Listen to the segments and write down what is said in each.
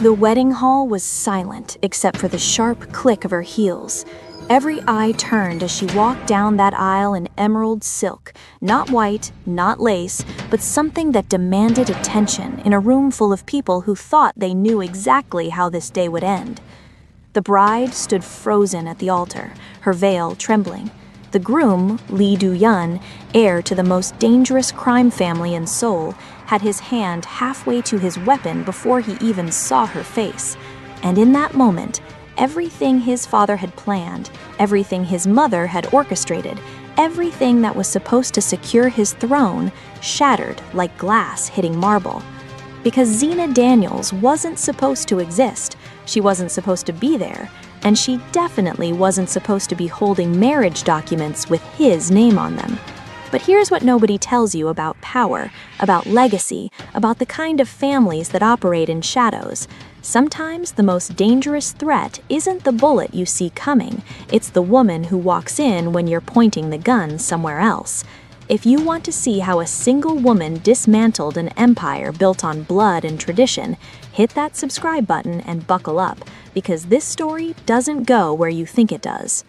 The wedding hall was silent except for the sharp click of her heels. Every eye turned as she walked down that aisle in emerald silk, not white, not lace, but something that demanded attention in a room full of people who thought they knew exactly how this day would end. The bride stood frozen at the altar, her veil trembling. The groom, Lee Do-yeon, heir to the most dangerous crime family in Seoul, had his hand halfway to his weapon before he even saw her face. And in that moment, everything his father had planned, everything his mother had orchestrated, everything that was supposed to secure his throne, shattered like glass hitting marble. Because Zena Daniels wasn't supposed to exist, she wasn't supposed to be there, and she definitely wasn't supposed to be holding marriage documents with his name on them. But here's what nobody tells you about power, about legacy, about the kind of families that operate in shadows. Sometimes the most dangerous threat isn't the bullet you see coming, it's the woman who walks in when you're pointing the gun somewhere else. If you want to see how a single woman dismantled an empire built on blood and tradition, hit that subscribe button and buckle up, because this story doesn't go where you think it does.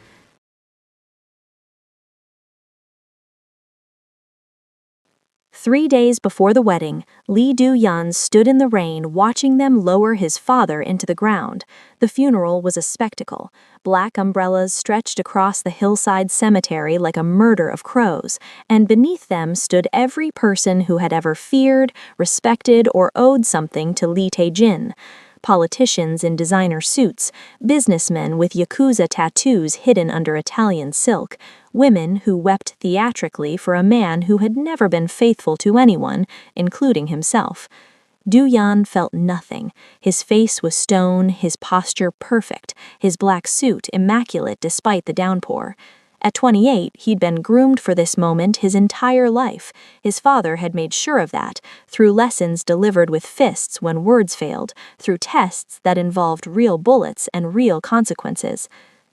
Three days before the wedding, Lee Do-yeon stood in the rain watching them lower his father into the ground. The funeral was a spectacle. Black umbrellas stretched across the hillside cemetery like a murder of crows, and beneath them stood every person who had ever feared, respected, or owed something to Lee Tae-jin. Politicians in designer suits, businessmen with Yakuza tattoos hidden under Italian silk, women who wept theatrically for a man who had never been faithful to anyone, including himself. Do-yeon felt nothing. His face was stone, his posture perfect, his black suit immaculate despite the downpour. At 28, he'd been groomed for this moment his entire life. His father had made sure of that, through lessons delivered with fists when words failed, through tests that involved real bullets and real consequences.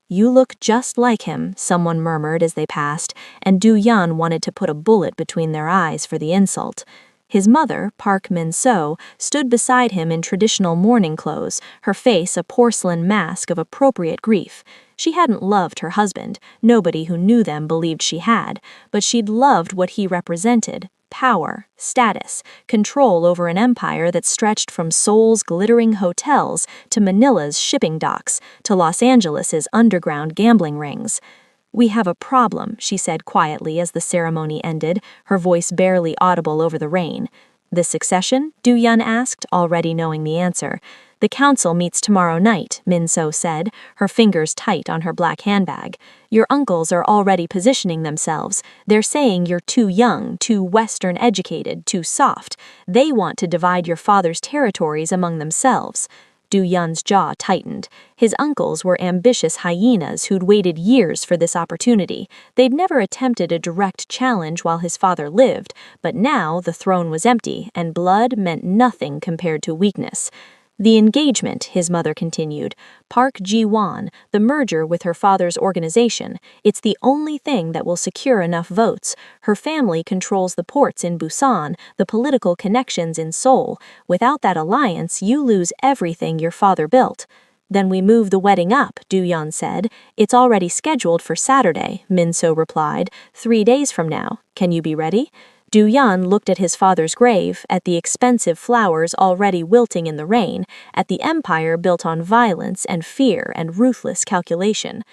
"You look just like him," someone murmured as they passed, and Do-yeon wanted to put a bullet between their eyes for the insult. His mother, Park Min-soo, stood beside him in traditional mourning clothes, her face a porcelain mask of appropriate grief. She hadn't loved her husband, nobody who knew them believed she had, but she'd loved what he represented: power, status, control over an empire that stretched from Seoul's glittering hotels to Manila's shipping docks to Los Angeles's underground gambling rings. "We have a problem," she said quietly as the ceremony ended, her voice barely audible over the rain. "The succession?" Do-yeon asked, already knowing the answer. "The council meets tomorrow night," Min-soo said, her fingers tight on her black handbag. "Your uncles are already positioning themselves. They're saying you're too young, too Western educated, too soft. They want to divide your father's territories among themselves." Do-yeon's jaw tightened. His uncles were ambitious hyenas who'd waited years for this opportunity. They'd never attempted a direct challenge while his father lived, but now the throne was empty, and blood meant nothing compared to weakness. "The engagement," his mother continued, "Park Ji-won, the merger with her father's organization, it's the only thing that will secure enough votes. Her family controls the ports in Busan, the political connections in Seoul. Without that alliance, you lose everything your father built." "Then we move the wedding up," Do-yeon said. "It's already scheduled for Saturday," Min-soo replied, 3 days from now. "Can you be ready?" Do-yeon looked at his father's grave, at the expensive flowers already wilting in the rain, at the empire built on violence and fear and ruthless calculation.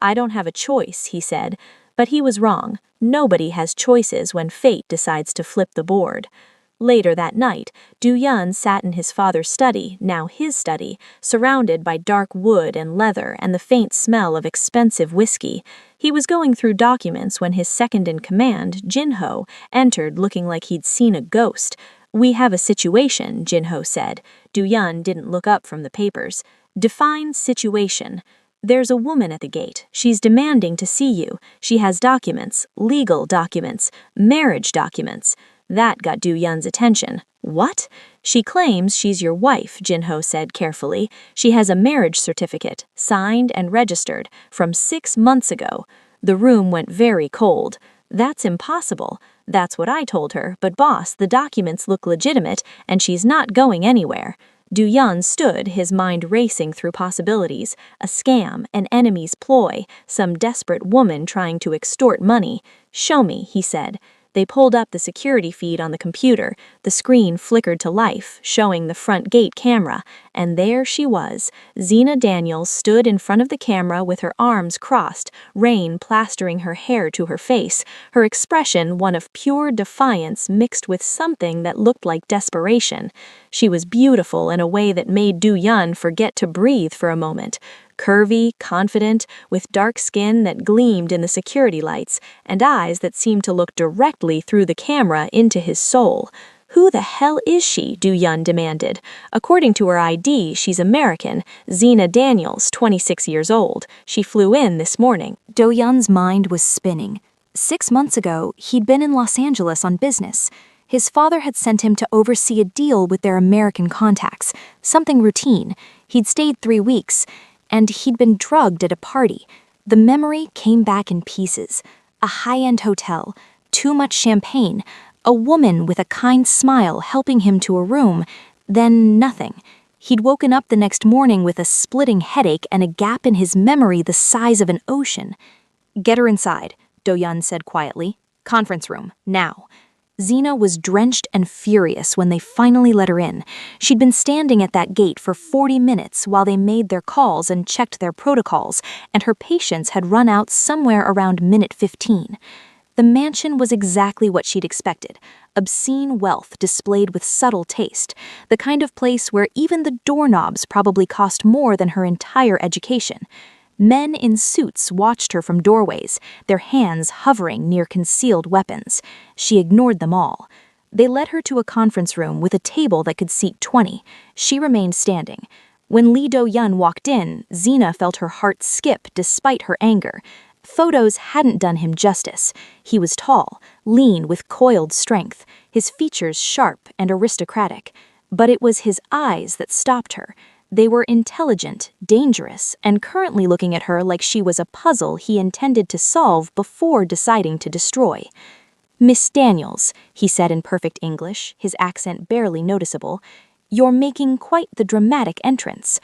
"I don't have a choice," he said. But he was wrong. Nobody has choices when fate decides to flip the board. Later that night, Do-yeon sat in his father's study, now his study, surrounded by dark wood and leather and the faint smell of expensive whiskey. He was going through documents when his second-in-command, Jin-ho, entered looking like he'd seen a ghost. "We have a situation," Jin-ho said. Do-yeon didn't look up from the papers. "Define situation." "There's a woman at the gate. She's demanding to see you. She has documents, legal documents, marriage documents." That got Do-yeon's attention. "What?" "She claims she's your wife," Jin-ho said carefully. "She has a marriage certificate, signed and registered, from 6 months ago." The room went very cold. "That's impossible." "That's what I told her, but boss, the documents look legitimate, and she's not going anywhere." Du-yun stood, his mind racing through possibilities. A scam, an enemy's ploy, some desperate woman trying to extort money. "Show me," he said. They pulled up the security feed on the computer. The screen flickered to life, showing the front gate camera. And there she was. Zena Daniels stood in front of the camera with her arms crossed, rain plastering her hair to her face, her expression one of pure defiance mixed with something that looked like desperation. She was beautiful in a way that made Du-yun forget to breathe for a moment. Curvy, confident, with dark skin that gleamed in the security lights, and eyes that seemed to look directly through the camera into his soul. "Who the hell is she?" Du-yun demanded. "According to her ID, she's American, Zena Daniels, 26 years old. She flew in this morning." Do-yun's mind was spinning. 6 months ago, he'd been in Los Angeles on business. His father had sent him to oversee a deal with their American contacts, something routine. He'd stayed 3 weeks, and he'd been drugged at a party. The memory came back in pieces. A high-end hotel, too much champagne, a woman with a kind smile helping him to a room, then nothing. He'd woken up the next morning with a splitting headache and a gap in his memory the size of an ocean. "Get her inside," Do-yun said quietly. "Conference room, now." Zena was drenched and furious when they finally let her in. She'd been standing at that gate for 40 minutes while they made their calls and checked their protocols, and her patience had run out somewhere around minute 15. The mansion was exactly what she'd expected. Obscene wealth displayed with subtle taste, the kind of place where even the doorknobs probably cost more than her entire education. Men in suits watched her from doorways, their hands hovering near concealed weapons. She ignored them all. They led her to a conference room with a table that could seat 20. She remained standing. When Lee Do-yun walked in, Zena felt her heart skip despite her anger. Photos hadn't done him justice. He was tall, lean with coiled strength, his features sharp and aristocratic. But it was his eyes that stopped her. They were intelligent, dangerous, and currently looking at her like she was a puzzle he intended to solve before deciding to destroy. "Miss Daniels," he said in perfect English, his accent barely noticeable, "you're making quite the dramatic entrance."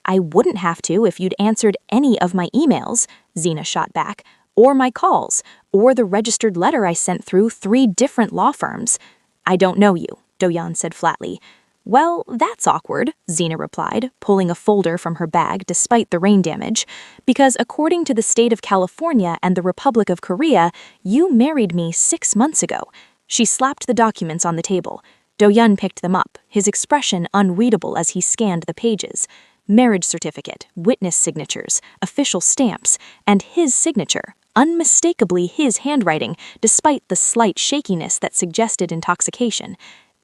"I wouldn't have to if you'd answered any of my emails," Zena shot back, "or my calls, or the registered letter I sent through 3 different law firms." "I don't know you," Do-yun said flatly. "Well, that's awkward," Zena replied, pulling a folder from her bag despite the rain damage, "because according to the state of California and the Republic of Korea, you married me 6 months ago." She slapped the documents on the table. Do-yun picked them up, his expression unreadable as he scanned the pages. Marriage certificate, witness signatures, official stamps, and his signature, unmistakably his handwriting, despite the slight shakiness that suggested intoxication.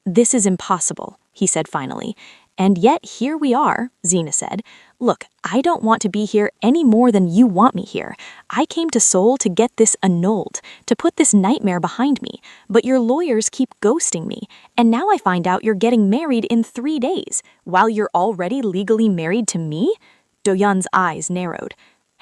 "This is impossible," he said finally. "And yet here we are," Zena said. "Look, I don't want to be here any more than you want me here. I came to Seoul to get this annulled, to put this nightmare behind me, but your lawyers keep ghosting me, and now I find out you're getting married in 3 days, while you're already legally married to me?" Do-yun's eyes narrowed.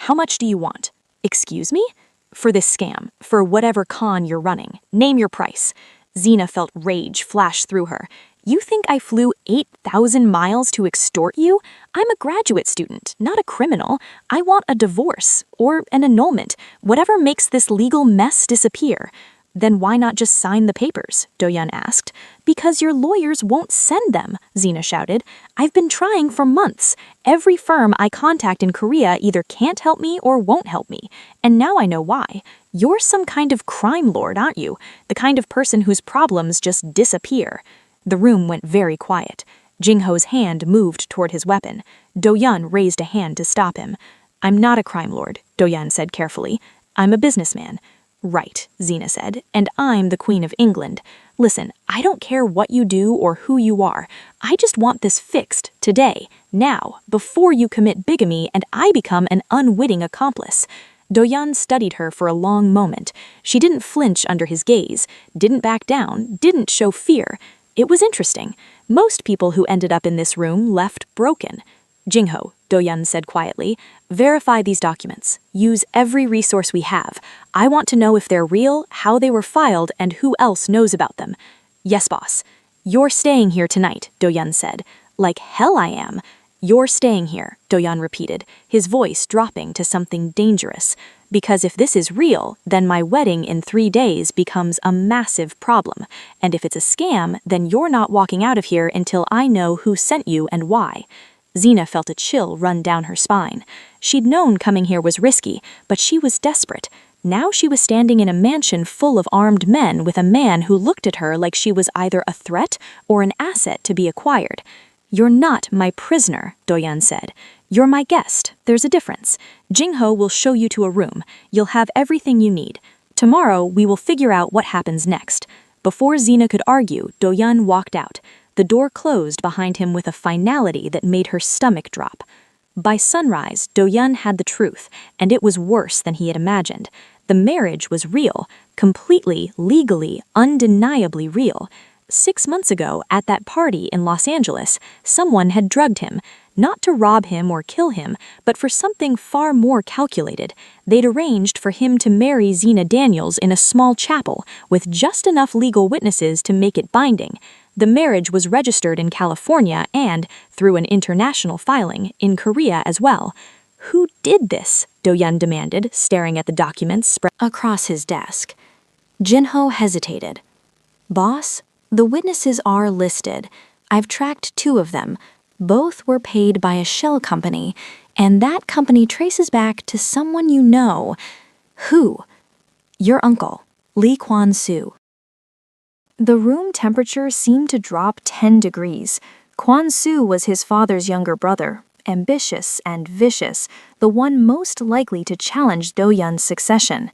"How much do you want?" "Excuse me?" "For this scam, for whatever con you're running. Name your price." Zena felt rage flash through her. "You think I flew 8,000 miles to extort you? I'm a graduate student, not a criminal. I want a divorce, or an annulment, whatever makes this legal mess disappear." "Then why not just sign the papers?" Do-yun asked. "Because your lawyers won't send them," Zena shouted. "I've been trying for months. Every firm I contact in Korea either can't help me or won't help me. And now I know why. You're some kind of crime lord, aren't you? The kind of person whose problems just disappear." The room went very quiet. Jingho's hand moved toward his weapon. Do-yun raised a hand to stop him. "I'm not a crime lord," Do-yun said carefully. "I'm a businessman." "Right," Zena said, "and I'm the Queen of England. Listen, I don't care what you do or who you are. I just want this fixed, today, now, before you commit bigamy and I become an unwitting accomplice." Do-yun studied her for a long moment. She didn't flinch under his gaze, didn't back down, didn't show fear. It was interesting. Most people who ended up in this room left broken. "Jingho," Do-yun said quietly, "verify these documents. Use every resource we have. I want to know if they're real, how they were filed, and who else knows about them." "Yes, boss." "You're staying here tonight," Do-yun said. Like hell I am. You're staying here, Do-yeon repeated, his voice dropping to something dangerous. Because if this is real, then my wedding in 3 days becomes a massive problem. And if it's a scam, then you're not walking out of here until I know who sent you and why. Xena felt a chill run down her spine. She'd known coming here was risky, but she was desperate. Now she was standing in a mansion full of armed men with a man who looked at her like she was either a threat or an asset to be acquired. You're not my prisoner, Do-yeon said. You're my guest. There's a difference. Jingho will show you to a room. You'll have everything you need. Tomorrow, we will figure out what happens next. Before Xena could argue, Do-yeon walked out. The door closed behind him with a finality that made her stomach drop. By sunrise, Do-yeon had the truth, and it was worse than he had imagined. The marriage was real, completely, legally, undeniably real. 6 months ago, at that party in Los Angeles, someone had drugged him, not to rob him or kill him, but for something far more calculated. They'd arranged for him to marry Xena Daniels in a small chapel, with just enough legal witnesses to make it binding. The marriage was registered in California and, through an international filing, in Korea as well. Who did this? Do-yeon demanded, staring at the documents spread across his desk. Jinho hesitated. Boss? The witnesses are listed. I've tracked 2 of them. Both were paid by a shell company, and that company traces back to someone you know. Who? Your uncle, Lee Kwon-soo. The room temperature seemed to drop 10 degrees. Kwon-soo was his father's younger brother, ambitious and vicious, the one most likely to challenge Do-yeon's succession.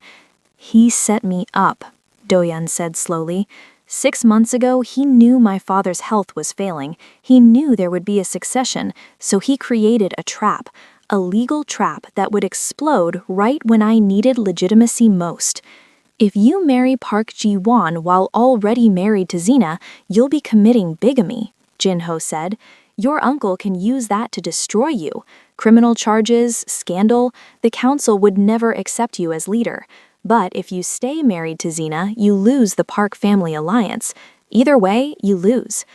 He set me up, Do-yeon said slowly. 6 months ago, he knew my father's health was failing. He knew there would be a succession, so he created a legal trap that would explode right when I needed legitimacy most. If you marry Park Ji-won while already married to Xena, you'll be committing bigamy, Jinho said. Your uncle can use that to destroy you. Criminal charges, scandal, the council would never accept you as leader. But if you stay married to Xena, you lose the Park family alliance. Either way, you lose.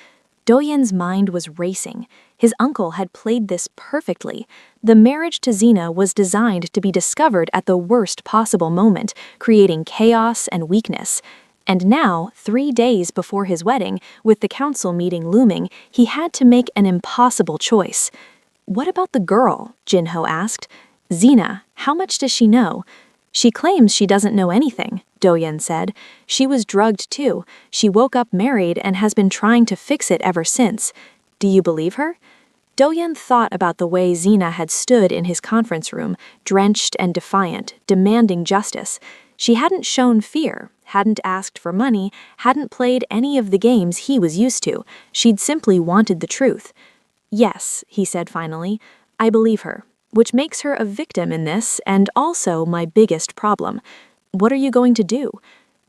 Do-yeon's mind was racing. His uncle had played this perfectly. The marriage to Xena was designed to be discovered at the worst possible moment, creating chaos and weakness. And now, 3 days before his wedding, with the council meeting looming, he had to make an impossible choice. What about the girl? Jinho asked. Xena, how much does she know? She claims she doesn't know anything, Do-yeon said. She was drugged too. She woke up married and has been trying to fix it ever since. Do you believe her? Do-yeon thought about the way Xena had stood in his conference room, drenched and defiant, demanding justice. She hadn't shown fear, hadn't asked for money, hadn't played any of the games he was used to. She'd simply wanted the truth. Yes, he said finally, I believe her. Which makes her a victim in this, and also my biggest problem. What are you going to do?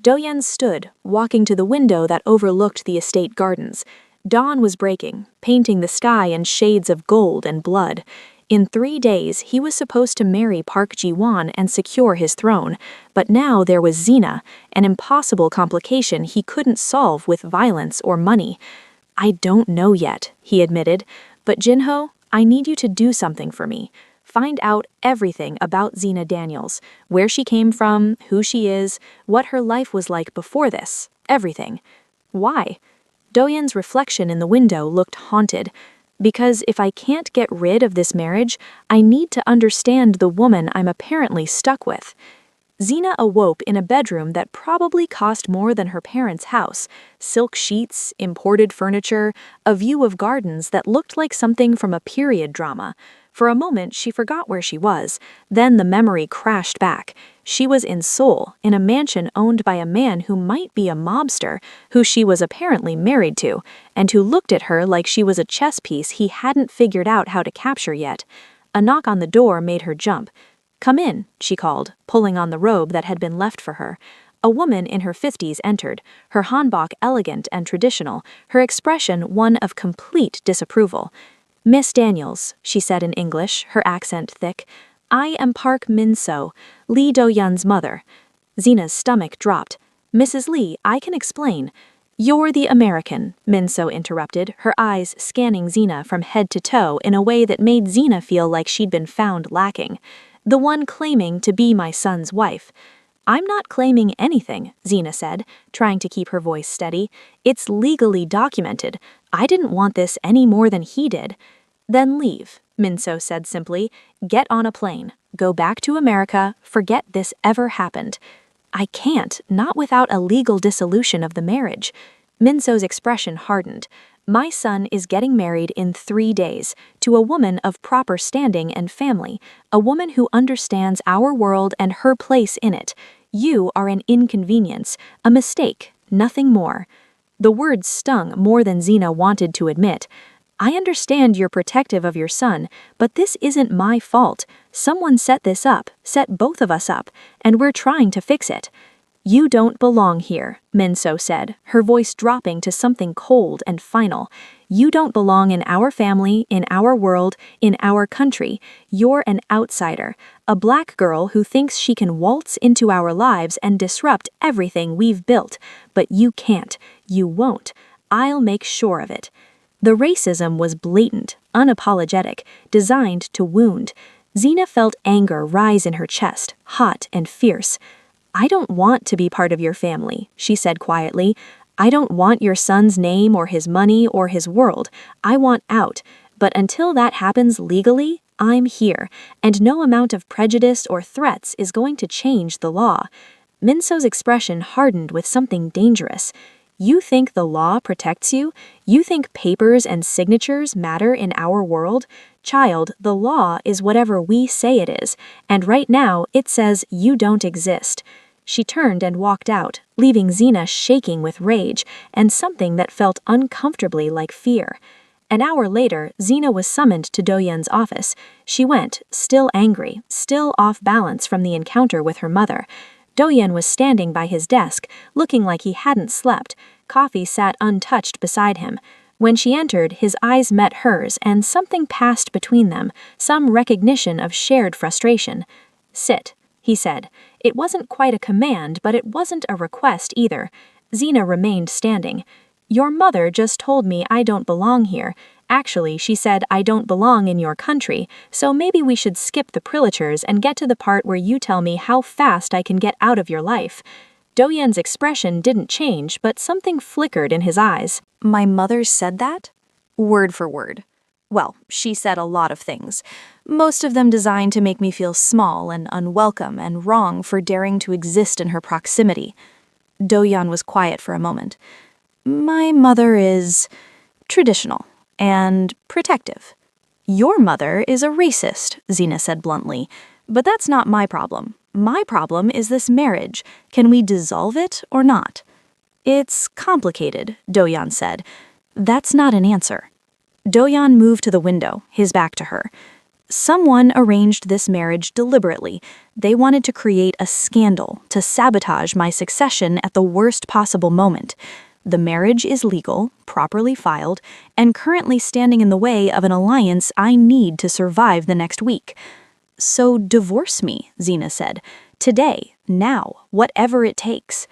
Do-yeon stood, walking to the window that overlooked the estate gardens. Dawn was breaking, painting the sky in shades of gold and blood. In 3 days, he was supposed to marry Park Ji-won and secure his throne, but now there was Xena, an impossible complication he couldn't solve with violence or money. I don't know yet, he admitted, but Jinho, I need you to do something for me. Find out everything about Xena Daniels, where she came from, who she is, what her life was like before this, everything. Why? Do-yeon's reflection in the window looked haunted. Because if I can't get rid of this marriage, I need to understand the woman I'm apparently stuck with. Xena awoke in a bedroom that probably cost more than her parents' house. Silk sheets, imported furniture, a view of gardens that looked like something from a period drama. For a moment, she forgot where she was. Then the memory crashed back. She was in Seoul, in a mansion owned by a man who might be a mobster, who she was apparently married to, and who looked at her like she was a chess piece he hadn't figured out how to capture yet. A knock on the door made her jump. Come in, she called, pulling on the robe that had been left for her. A woman in her 50s entered, her hanbok elegant and traditional, her expression one of complete disapproval. Miss Daniels, she said in English, her accent thick, I am Park Min-so, Lee Do-yeon's mother. Xena's stomach dropped. Mrs. Lee, I can explain. You're the American, Minso interrupted, her eyes scanning Xena from head to toe in a way that made Xena feel like she'd been found lacking. The one claiming to be my son's wife. I'm not claiming anything, Xena said, trying to keep her voice steady. It's legally documented. I didn't want this any more than he did. Then leave, Minso said simply. Get on a plane. Go back to America. Forget this ever happened. I can't, not without a legal dissolution of the marriage. Minso's expression hardened. My son is getting married in 3 days to a woman of proper standing and family, a woman who understands our world and her place in it. You are an inconvenience, a mistake, nothing more. The words stung more than Xena wanted to admit. I understand you're protective of your son, but this isn't my fault. Someone set this up, set both of us up, and we're trying to fix it. You don't belong here, Minso said, her voice dropping to something cold and final. You don't belong in our family, in our world, in our country. You're an outsider, a black girl who thinks she can waltz into our lives and disrupt everything we've built. But you can't. You won't. I'll make sure of it. The racism was blatant, unapologetic, designed to wound. Xena felt anger rise in her chest, hot and fierce. I don't want to be part of your family, she said quietly. I don't want your son's name or his money or his world. I want out. But until that happens legally, I'm here, and no amount of prejudice or threats is going to change the law. Minso's expression hardened with something dangerous. You think the law protects you? You think papers and signatures matter in our world? Child, the law is whatever we say it is, and right now it says you don't exist. She turned and walked out, leaving Xena shaking with rage and something that felt uncomfortably like fear. An hour later, Xena was summoned to Do-Yun's office. She went, still angry, still off balance from the encounter with her mother. Do-Yun was standing by his desk, looking like he hadn't slept. Coffee sat untouched beside him. When she entered, his eyes met hers, and something passed between them, some recognition of shared frustration. Sit, he said. It wasn't quite a command, but it wasn't a request either. Xena remained standing. Your mother just told me I don't belong here. Actually, she said I don't belong in your country, so maybe we should skip the prilatures and get to the part where you tell me how fast I can get out of your life. Do-Yun's expression didn't change, but something flickered in his eyes. My mother said that? Word for word. Well, she said a lot of things, most of them designed to make me feel small and unwelcome and wrong for daring to exist in her proximity. Do-Yun was quiet for a moment. My mother is traditional and protective. Your mother is a racist, Xena said bluntly, but that's not my problem. My problem is this marriage. Can we dissolve it or not? It's complicated, Do-Yun said. That's not an answer. Do-Yun moved to the window, his back to her. Someone arranged this marriage deliberately. They wanted to create a scandal, to sabotage my succession at the worst possible moment. The marriage is legal, properly filed, and currently standing in the way of an alliance I need to survive the next week. So divorce me, Xena said. Today, now, whatever it takes.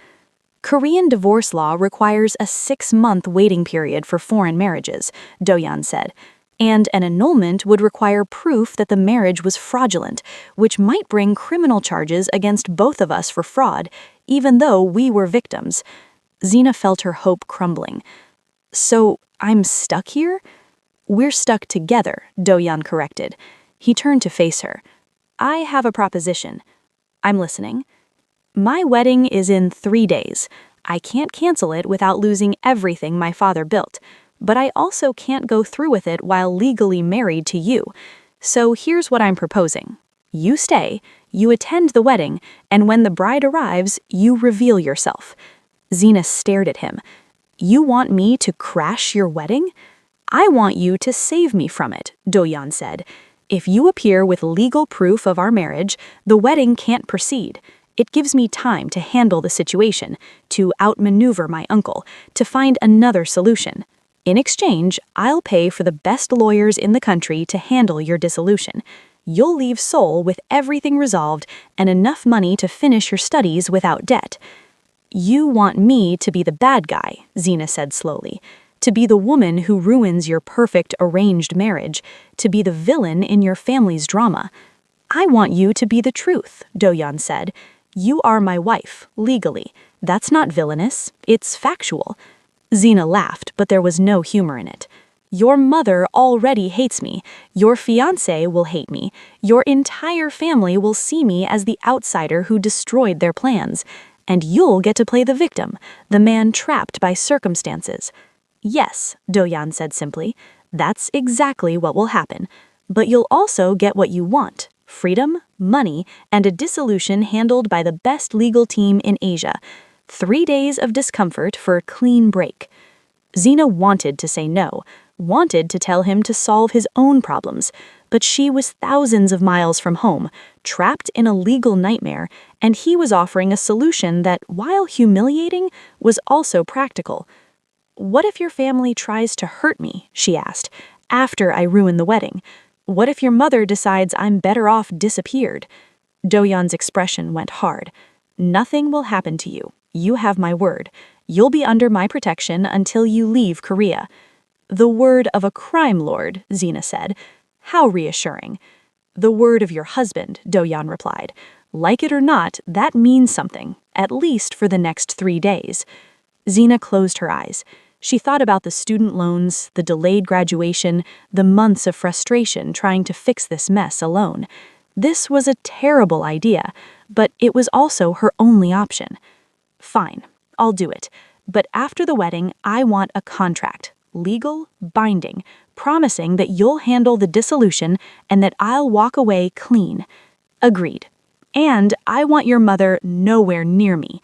Korean divorce law requires a 6-month waiting period for foreign marriages, Do-Yun said, and an annulment would require proof that the marriage was fraudulent, which might bring criminal charges against both of us for fraud, even though we were victims. Xena felt her hope crumbling. So, I'm stuck here? We're stuck together, Do-Yun corrected. He turned to face her. I have a proposition. I'm listening. My wedding is in 3 days. I can't cancel it without losing everything my father built, but I also can't go through with it while legally married to you. So here's what I'm proposing. You stay, you attend the wedding, and when the bride arrives, you reveal yourself. Xena stared at him. You want me to crash your wedding? I want you to save me from it, Do-Yun said. If you appear with legal proof of our marriage, the wedding can't proceed. It gives me time to handle the situation, to outmaneuver my uncle, to find another solution. In exchange, I'll pay for the best lawyers in the country to handle your dissolution. You'll leave Seoul with everything resolved and enough money to finish your studies without debt. You want me to be the bad guy, Zena said slowly. To be the woman who ruins your perfect arranged marriage, to be the villain in your family's drama. I want you to be the truth, Do-yeon said. You are my wife, legally. That's not villainous, it's factual. Zena laughed, but there was no humor in it. Your mother already hates me. Your fiancé will hate me. Your entire family will see me as the outsider who destroyed their plans. And you'll get to play the victim, the man trapped by circumstances. Yes, Do-yeon said simply. That's exactly what will happen. But you'll also get what you want. Freedom, money, and a dissolution handled by the best legal team in Asia. 3 days of discomfort for a clean break. Zena wanted to say no, wanted to tell him to solve his own problems, but she was thousands of miles from home, trapped in a legal nightmare, and he was offering a solution that, while humiliating, was also practical. What if your family tries to hurt me, she asked, after I ruin the wedding? What if your mother decides I'm better off disappeared? Do-yeon's expression went hard. Nothing will happen to you. You have my word. You'll be under my protection until you leave Korea. The word of a crime lord, Zena said. How reassuring. The word of your husband, Do-yeon replied. Like it or not, that means something, at least for the next 3 days. Zena closed her eyes. She thought about the student loans, the delayed graduation, the months of frustration trying to fix this mess alone. This was a terrible idea, but it was also her only option. Fine, I'll do it. But after the wedding, I want a contract, legal, binding, promising that you'll handle the dissolution and that I'll walk away clean. Agreed. And I want your mother nowhere near me.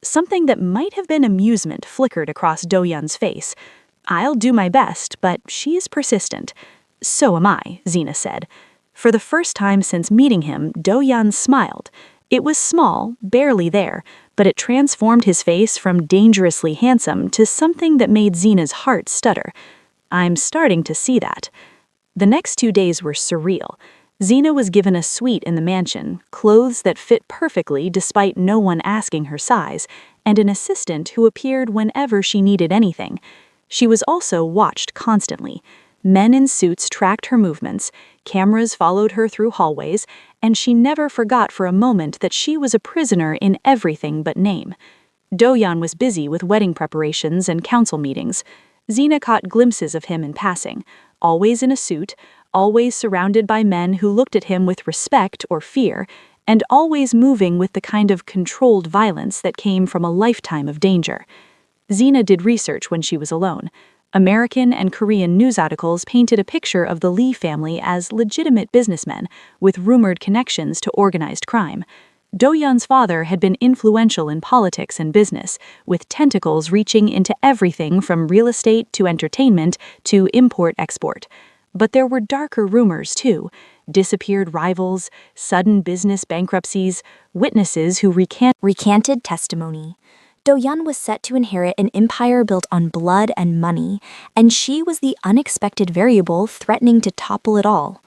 Something that might have been amusement flickered across Do-yeon's face. I'll do my best, but she's persistent. So am I, Zena said. For the first time since meeting him, Do-yeon smiled. It was small, barely there, but it transformed his face from dangerously handsome to something that made Zena's heart stutter. I'm starting to see that. The next 2 days were surreal. Zena was given a suite in the mansion, clothes that fit perfectly despite no one asking her size, and an assistant who appeared whenever she needed anything. She was also watched constantly. Men in suits tracked her movements, cameras followed her through hallways, and she never forgot for a moment that she was a prisoner in everything but name. Do-yeon was busy with wedding preparations and council meetings. Zena caught glimpses of him in passing, always in a suit, always surrounded by men who looked at him with respect or fear, and always moving with the kind of controlled violence that came from a lifetime of danger. Zena did research when she was alone. American and Korean news articles painted a picture of the Lee family as legitimate businessmen with rumored connections to organized crime. Do-yeon's father had been influential in politics and business, with tentacles reaching into everything from real estate to entertainment to import-export. But there were darker rumors, too. Disappeared rivals, sudden business bankruptcies, witnesses who recanted testimony. Do-yeon was set to inherit an empire built on blood and money, and she was the unexpected variable threatening to topple it all.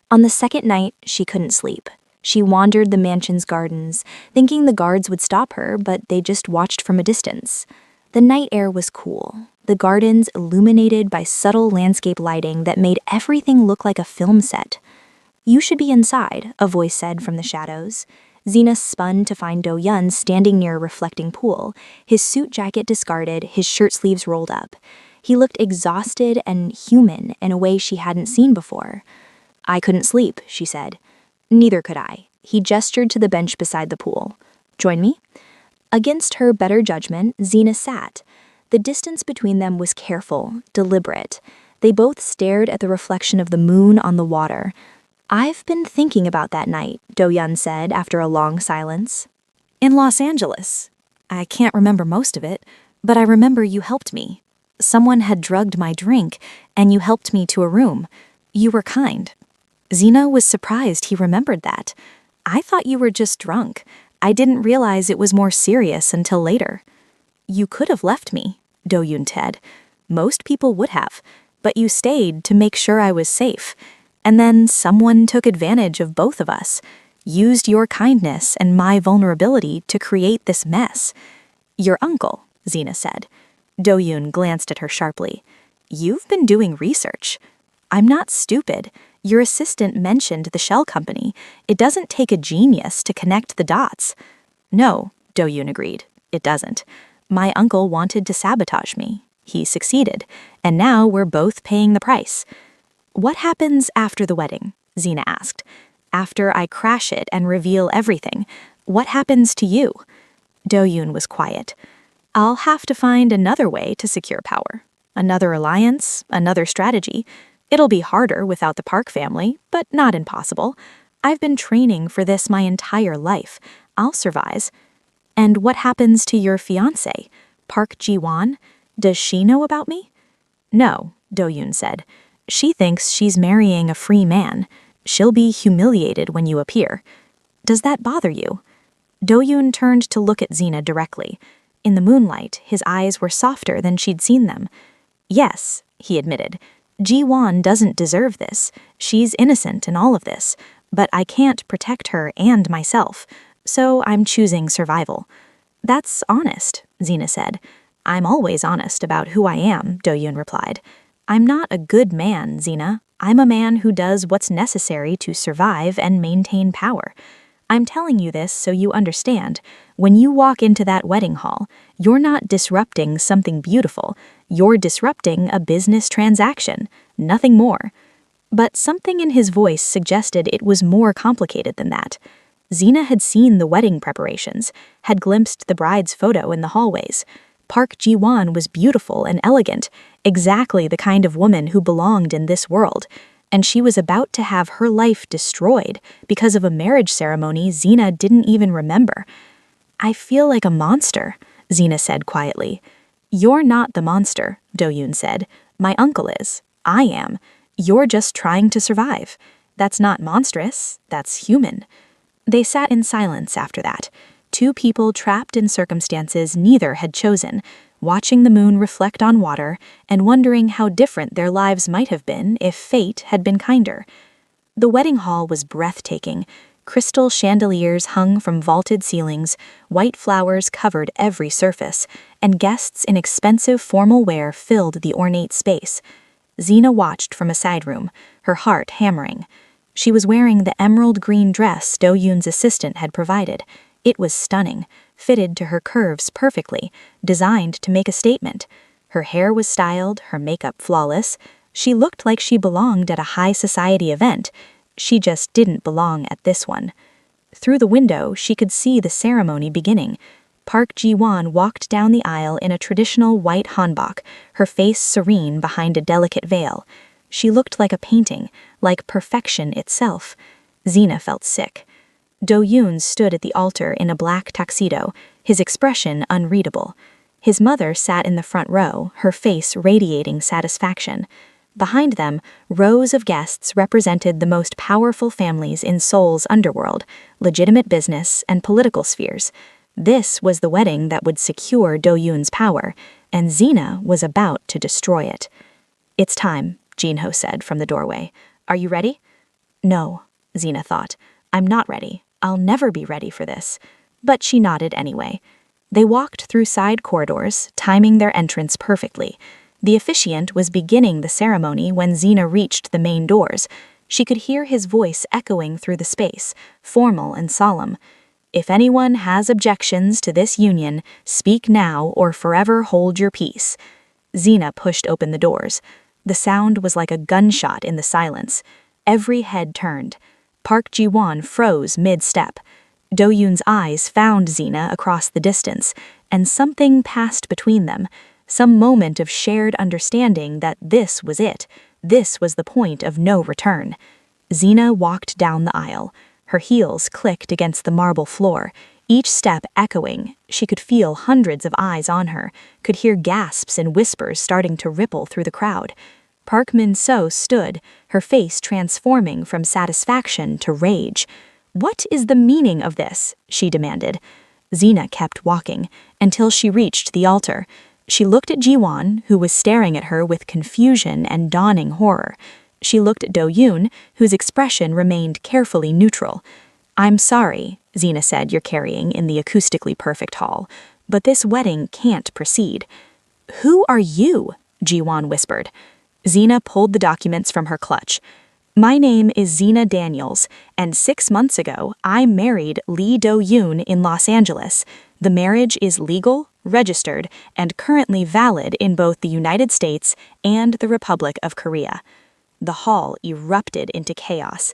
On the second night, she couldn't sleep. She wandered the mansion's gardens, thinking the guards would stop her, but they just watched from a distance. The night air was cool, the gardens illuminated by subtle landscape lighting that made everything look like a film set. You should be inside, a voice said from the shadows. Zena spun to find Do-yeon standing near a reflecting pool, his suit jacket discarded, his shirt sleeves rolled up. He looked exhausted and human in a way she hadn't seen before. I couldn't sleep, she said. Neither could I. He gestured to the bench beside the pool. Join me? Against her better judgment, Zena sat. The distance between them was careful, deliberate. They both stared at the reflection of the moon on the water. I've been thinking about that night, Do-yeon said after a long silence. In Los Angeles. I can't remember most of it, but I remember you helped me. Someone had drugged my drink, and you helped me to a room. You were kind. Zena was surprised he remembered that. I thought you were just drunk. I didn't realize it was more serious until later. You could have left me, Do-yeon said. Most people would have, but you stayed to make sure I was safe. And then someone took advantage of both of us, used your kindness and my vulnerability to create this mess. Your uncle, Zena said. Do-yoon glanced at her sharply. You've been doing research. I'm not stupid. Your assistant mentioned the shell company. It doesn't take a genius to connect the dots. No, Do-yoon agreed. It doesn't. My uncle wanted to sabotage me. He succeeded, and now we're both paying the price. What happens after the wedding? Zena asked. After I crash it and reveal everything, what happens to you? Do-yoon was quiet. I'll have to find another way to secure power. Another alliance, another strategy. It'll be harder without the Park family, but not impossible. I've been training for this my entire life. I'll survive. And what happens to your fiancé, Park Ji-won? Does she know about me? No, Do-yoon said. She thinks she's marrying a free man. She'll be humiliated when you appear. Does that bother you? Do-yoon turned to look at Zena directly. In the moonlight, his eyes were softer than she'd seen them. Yes, he admitted. Ji-won doesn't deserve this. She's innocent in all of this. But I can't protect her and myself. So I'm choosing survival. That's honest, Zena said. I'm always honest about who I am, Do-yoon replied. I'm not a good man, Zena. I'm a man who does what's necessary to survive and maintain power. I'm telling you this so you understand. When you walk into that wedding hall, you're not disrupting something beautiful. You're disrupting a business transaction, nothing more. But something in his voice suggested it was more complicated than that. Zena had seen the wedding preparations, had glimpsed the bride's photo in the hallways. Park Ji-won was beautiful and elegant, exactly the kind of woman who belonged in this world, and she was about to have her life destroyed because of a marriage ceremony Zena didn't even remember. I feel like a monster, Zena said quietly. You're not the monster, Do-yoon said. My uncle is. I am. You're just trying to survive. That's not monstrous, that's human. They sat in silence after that. Two people trapped in circumstances neither had chosen, watching the moon reflect on water and wondering how different their lives might have been if fate had been kinder. The wedding hall was breathtaking. Crystal chandeliers hung from vaulted ceilings, white flowers covered every surface, and guests in expensive formal wear filled the ornate space. Zena watched from a side room, her heart hammering. She was wearing the emerald green dress Do-yoon's assistant had provided. It was stunning, fitted to her curves perfectly, designed to make a statement. Her hair was styled, her makeup flawless. She looked like she belonged at a high society event. She just didn't belong at this one. Through the window, she could see the ceremony beginning. Park Ji-won walked down the aisle in a traditional white hanbok, her face serene behind a delicate veil. She looked like a painting, like perfection itself. Zena felt sick. Do-yoon stood at the altar in a black tuxedo, his expression unreadable. His mother sat in the front row, her face radiating satisfaction. Behind them, rows of guests represented the most powerful families in Seoul's underworld, legitimate business, and political spheres. This was the wedding that would secure Do-yoon's power, and Zena was about to destroy it. It's time, Jin-ho said from the doorway. Are you ready? No, Zena thought. I'm not ready. I'll never be ready for this. But she nodded anyway. They walked through side corridors, timing their entrance perfectly. The officiant was beginning the ceremony when Zena reached the main doors. She could hear his voice echoing through the space, formal and solemn. If anyone has objections to this union, speak now or forever hold your peace. Zena pushed open the doors. The sound was like a gunshot in the silence. Every head turned. Park Ji-won froze mid-step. Do-yoon's eyes found Zena across the distance, and something passed between them, some moment of shared understanding that this was it. This was the point of no return. Zena walked down the aisle. Her heels clicked against the marble floor, each step echoing. She could feel hundreds of eyes on her, could hear gasps and whispers starting to ripple through the crowd. Park Min-seo stood, her face transforming from satisfaction to rage. What is the meaning of this? She demanded. Zena kept walking, until she reached the altar. She looked at Ji-won, who was staring at her with confusion and dawning horror. She looked at Do-yoon, whose expression remained carefully neutral. I'm sorry, Zena said, you're carrying in the acoustically perfect hall, but this wedding can't proceed. "Who are you?" Ji-won whispered. Xena pulled the documents from her clutch. "My name is Xena Daniels, and 6 months ago, I married Lee Do-yoon in Los Angeles. The marriage is legal, registered, and currently valid in both the United States and the Republic of Korea." The hall erupted into chaos.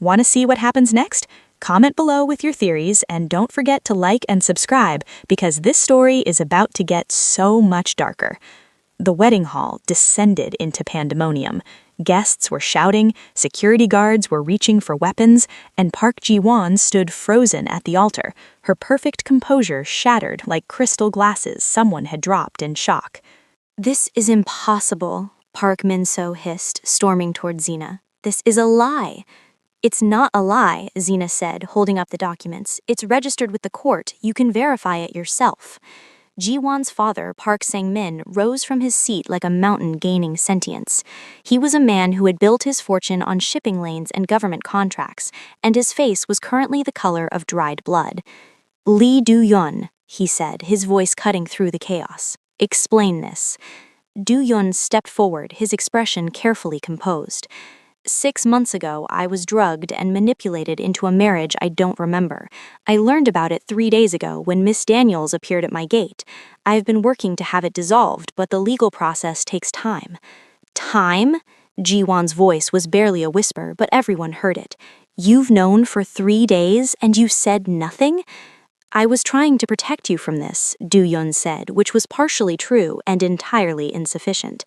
Want to see what happens next? Comment below with your theories, and don't forget to like and subscribe because this story is about to get so much darker. The wedding hall descended into pandemonium. Guests were shouting, security guards were reaching for weapons, and Park Ji-won stood frozen at the altar, her perfect composure shattered like crystal glasses someone had dropped in shock. "This is impossible," Park Min-soo hissed, storming toward Xena. "This is a lie." "It's not a lie," Xena said, holding up the documents. "It's registered with the court. You can verify it yourself." Ji-won's father, Park Sang-min, rose from his seat like a mountain gaining sentience. He was a man who had built his fortune on shipping lanes and government contracts, and his face was currently the color of dried blood. "Lee Do-yeon," he said, his voice cutting through the chaos. "Explain this." Do-yeon stepped forward, his expression carefully composed. 6 months ago, I was drugged and manipulated into a marriage I don't remember. I learned about it 3 days ago when Miss Daniels appeared at my gate. I've been working to have it dissolved, but the legal process takes time." "Time?" Ji-won's voice was barely a whisper, but everyone heard it. "You've known for 3 days, and you said nothing?" "I was trying to protect you from this," Do-yeon said, which was partially true and entirely insufficient.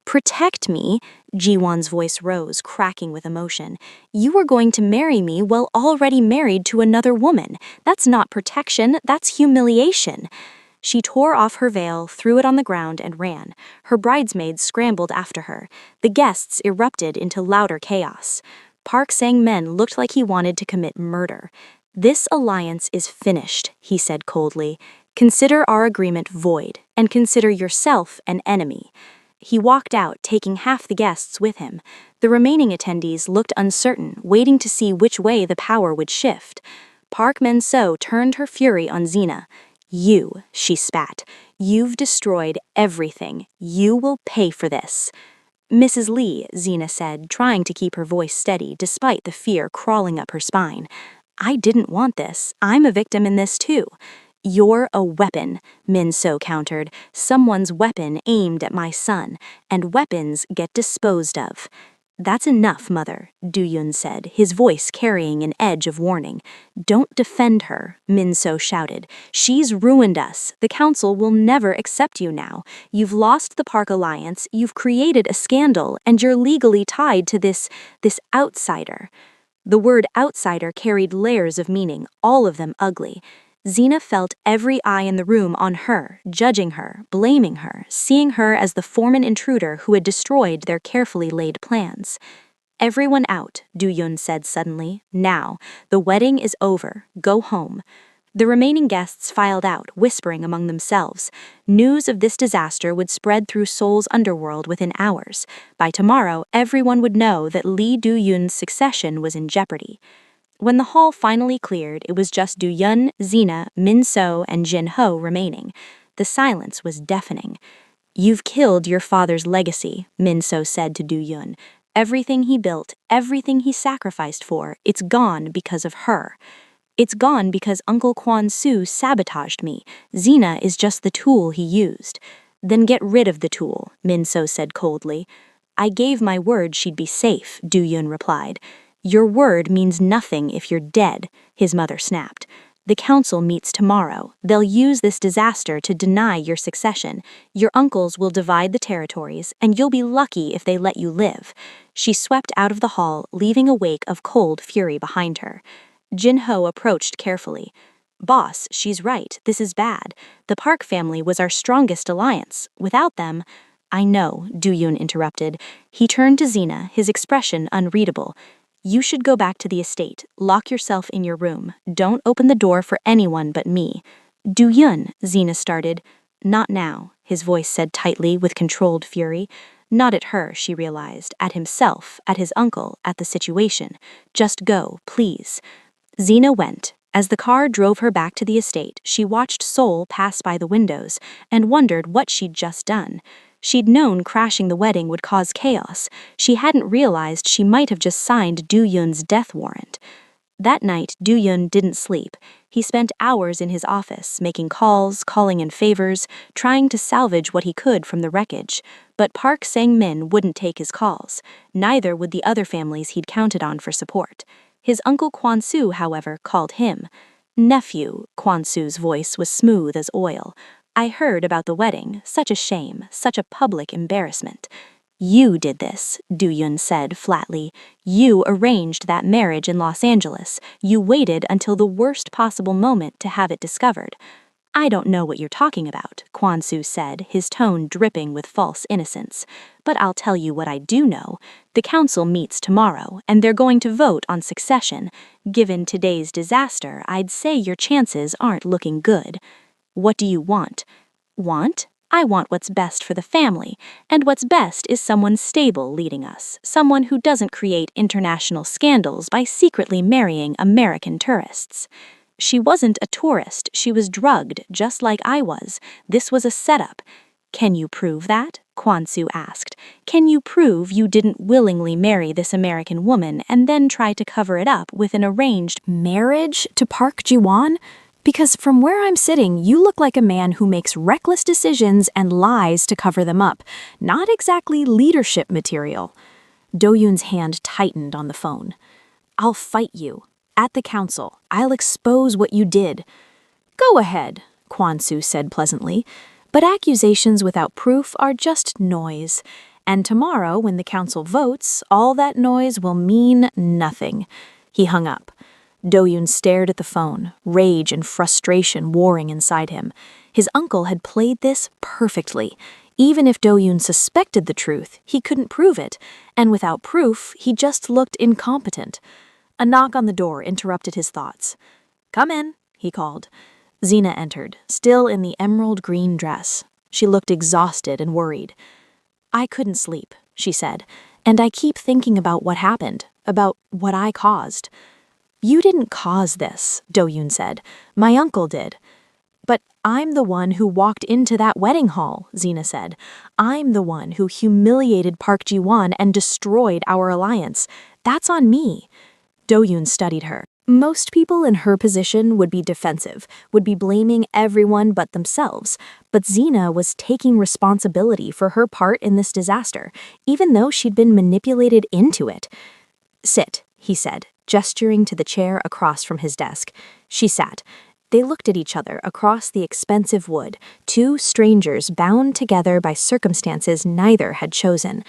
"Protect me?" Ji-won's voice rose, cracking with emotion. "You were going to marry me while already married to another woman. That's not protection, that's humiliation." She tore off her veil, threw it on the ground, and ran. Her bridesmaids scrambled after her. The guests erupted into louder chaos. Park Sang-min looked like he wanted to commit murder. "This alliance is finished," he said coldly. "Consider our agreement void, and consider yourself an enemy." He walked out, taking half the guests with him. The remaining attendees looked uncertain, waiting to see which way the power would shift. Park Min-soo turned her fury on Xena. "You," she spat. "You've destroyed everything. You will pay for this." "Mrs. Lee," Xena said, trying to keep her voice steady despite the fear crawling up her spine. "I didn't want this. I'm a victim in this too." "You're a weapon," Min-soo countered. "Someone's weapon aimed at my son, and weapons get disposed of." "That's enough, Mother," Do-yeon said, his voice carrying an edge of warning. "Don't defend her," Min-soo shouted. "She's ruined us. The council will never accept you now. You've lost the Park Alliance, you've created a scandal, and you're legally tied to this outsider." The word outsider carried layers of meaning, all of them ugly. Xena felt every eye in the room on her, judging her, blaming her, seeing her as the foreman intruder who had destroyed their carefully laid plans. "Everyone out," Do-yeon said suddenly. "Now. The wedding is over. Go home." The remaining guests filed out, whispering among themselves. News of this disaster would spread through Seoul's underworld within hours. By tomorrow, everyone would know that Lee Do-yoon's succession was in jeopardy. When the hall finally cleared, it was just Do-yeon, Xena, Min-soo, and Jin-ho remaining. The silence was deafening. "You've killed your father's legacy," Min-soo said to Do-yeon. "Everything he built, everything he sacrificed for, it's gone because of her. It's gone because Uncle Kwon-soo sabotaged me. Xena is just the tool he used." "Then get rid of the tool," Min-soo said coldly. "I gave my word she'd be safe," Do-yeon replied. "Your word means nothing if you're dead," his mother snapped. "The council meets tomorrow. They'll use this disaster to deny your succession. Your uncles will divide the territories, and you'll be lucky if they let you live." She swept out of the hall, leaving a wake of cold fury behind her. Jin-ho approached carefully. "Boss, she's right. This is bad. The Park family was our strongest alliance. Without them—" "I know," Do-yoon interrupted. He turned to Xena, his expression unreadable. "You should go back to the estate. Lock yourself in your room. Don't open the door for anyone but me." "Do-yeon," Xena started. "Not now," his voice said tightly with controlled fury. Not at her, she realized, at himself, at his uncle, at the situation. "Just go, please." Xena went. As the car drove her back to the estate, she watched Seoul pass by the windows and wondered what she'd just done. She'd known crashing the wedding would cause chaos. She hadn't realized she might have just signed Do-yoon's death warrant. That night, Do-yoon didn't sleep. He spent hours in his office, making calls, calling in favors, trying to salvage what he could from the wreckage. But Park Sang-min wouldn't take his calls. Neither would the other families he'd counted on for support. His uncle Kwon-soo, however, called him. "Nephew," Kwon-soo's voice was smooth as oil. "I heard about the wedding. Such a shame, such a public embarrassment." "You did this," Do-yoon said flatly. "You arranged that marriage in Los Angeles. You waited until the worst possible moment to have it discovered." "I don't know what you're talking about," Kwon-soo said, his tone dripping with false innocence. "But I'll tell you what I do know. The council meets tomorrow, and they're going to vote on succession. Given today's disaster, I'd say your chances aren't looking good." "What do you want?" "Want? I want what's best for the family, and what's best is someone stable leading us, someone who doesn't create international scandals by secretly marrying American tourists." "She wasn't a tourist, she was drugged, just like I was. This was a setup." "Can you prove that?" Kwon-soo asked. "Can you prove you didn't willingly marry this American woman and then try to cover it up with an arranged Marriage to Park Ji-won? Because from where I'm sitting, you look like a man who makes reckless decisions and lies to cover them up. Not exactly leadership material." Do-yoon's hand tightened on the phone. "I'll fight you. At the council, I'll expose what you did." "Go ahead," Kwon-soo said pleasantly. "But accusations without proof are just noise. And tomorrow, when the council votes, all that noise will mean nothing." He hung up. Do-yoon stared at the phone, rage and frustration warring inside him. His uncle had played this perfectly. Even if Do-yoon suspected the truth, he couldn't prove it, and without proof, he just looked incompetent. A knock on the door interrupted his thoughts. "Come in," he called. Zena entered, still in the emerald green dress. She looked exhausted and worried. "I couldn't sleep," she said, "and I keep thinking about what happened, about what I caused." "You didn't cause this," Do-yoon said. "My uncle did." "But I'm the one who walked into that wedding hall," Zena said. "I'm the one who humiliated Park Ji-won and destroyed our alliance. That's on me." Do-yoon studied her. Most people in her position would be defensive, would be blaming everyone but themselves. But Zena was taking responsibility for her part in this disaster, even though she'd been manipulated into it. "Sit," he said, gesturing to the chair across from his desk. She sat. They looked at each other across the expensive wood, two strangers bound together by circumstances neither had chosen.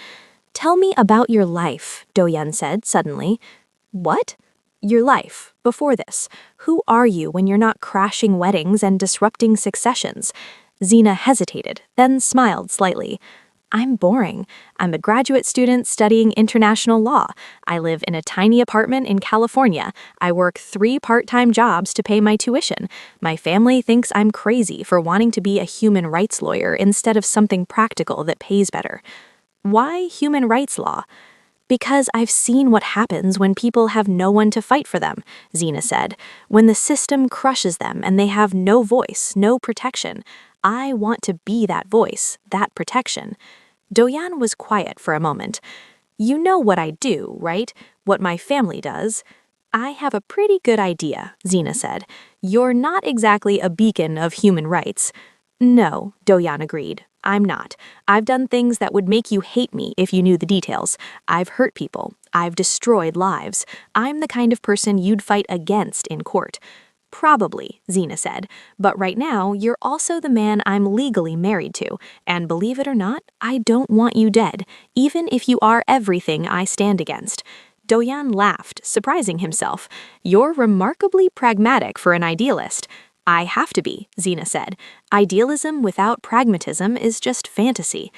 "Tell me about your life," Do-yoon said suddenly. "What?" "Your life, before this. Who are you when you're not crashing weddings and disrupting successions?" Zena hesitated, then smiled slightly. "I'm boring. I'm a graduate student studying international law. I live in a tiny apartment in California. I work 3 part-time jobs to pay my tuition. My family thinks I'm crazy for wanting to be a human rights lawyer instead of something practical that pays better." "Why human rights law?" "Because I've seen what happens when people have no one to fight for them," Zena said. "When the system crushes them and they have no voice, no protection. I want to be that voice, that protection." Do-yoon was quiet for a moment. "You know what I do, right? What my family does." "I have a pretty good idea," Zena said. "You're not exactly a beacon of human rights." "No," Do-yoon agreed. "I'm not. I've done things that would make you hate me if you knew the details. I've hurt people. I've destroyed lives. I'm the kind of person you'd fight against in court." "Probably," Zena said. "But right now, you're also the man I'm legally married to. And believe it or not, I don't want you dead, even if you are everything I stand against." Do-yoon laughed, surprising himself. "You're remarkably pragmatic for an idealist." "I have to be," Zena said. "Idealism without pragmatism is just fantasy."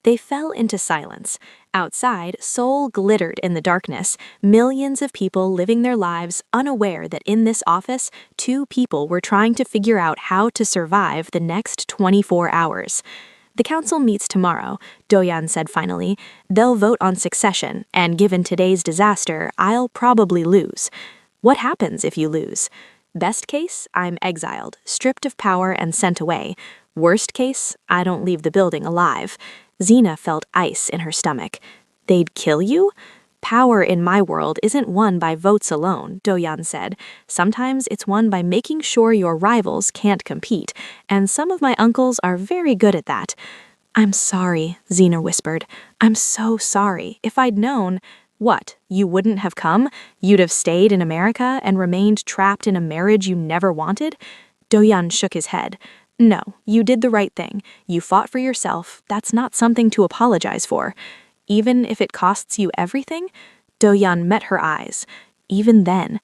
They fell into silence. Outside, Seoul glittered in the darkness, millions of people living their lives unaware that in this office, 2 people were trying to figure out how to survive the next 24 hours. "The council meets tomorrow," Do-yoon said finally. "They'll vote on succession, and given today's disaster, I'll probably lose." "What happens if you lose?" Best case, I'm exiled, stripped of power and sent away. Worst case, I don't leave the building alive. Xena felt ice in her stomach. They'd kill you? Power in my world isn't won by votes alone, Doyan said. Sometimes it's won by making sure your rivals can't compete, and some of my uncles are very good at that. I'm sorry, Xena whispered. I'm so sorry. If I'd known... What, you wouldn't have come? You'd have stayed in America and remained trapped in a marriage you never wanted? Doyan shook his head. No, you did the right thing. You fought for yourself. That's not something to apologize for. Even if it costs you everything? Doyan met her eyes. Even then.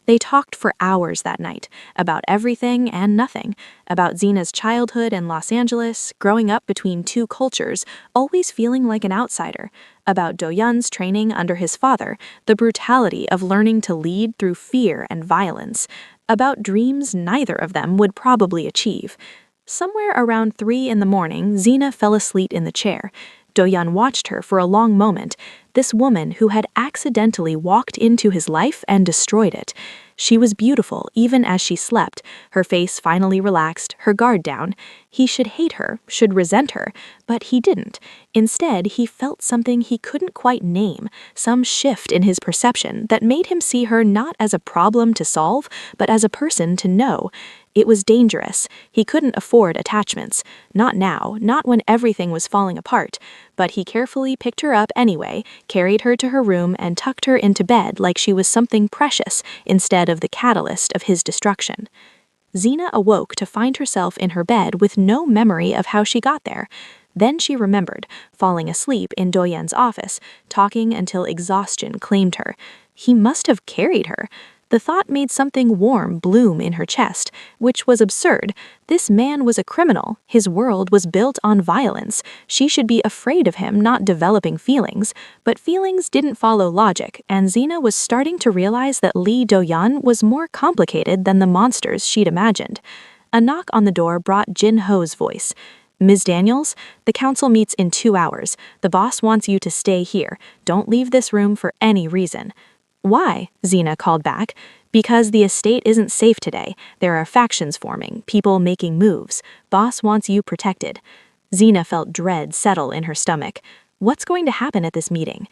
They talked for hours that night, about everything and nothing, about Xena's childhood in Los Angeles, growing up between two cultures, always feeling like an outsider, about Doyan's training under his father, the brutality of learning to lead through fear and violence, about dreams neither of them would probably achieve. Somewhere around 3 in the morning, Xena fell asleep in the chair. Doyan watched her for a long moment, this woman who had accidentally walked into his life and destroyed it. She was beautiful even as she slept, her face finally relaxed, her guard down. He should hate her, should resent her, but he didn't. Instead, he felt something he couldn't quite name, some shift in his perception that made him see her not as a problem to solve, but as a person to know. It was dangerous. He couldn't afford attachments. Not now, not when everything was falling apart. But he carefully picked her up anyway, carried her to her room, and tucked her into bed like she was something precious instead of the catalyst of his destruction. Xena awoke to find herself in her bed with no memory of how she got there. Then she remembered, falling asleep in Doyan's office, talking until exhaustion claimed her. He must have carried her. The thought made something warm bloom in her chest, which was absurd. This man was a criminal. His world was built on violence. She should be afraid of him not developing feelings. But feelings didn't follow logic, and Xena was starting to realize that Lee Do-yeon was more complicated than the monsters she'd imagined. A knock on the door brought Jin Ho's voice. Ms. Daniels, the council meets in 2 hours. The boss wants you to stay here. Don't leave this room for any reason. Why? Xena called back. Because the estate isn't safe today. There are factions forming, people making moves. Boss wants you protected. Xena felt dread settle in her stomach. What's going to happen at this meeting?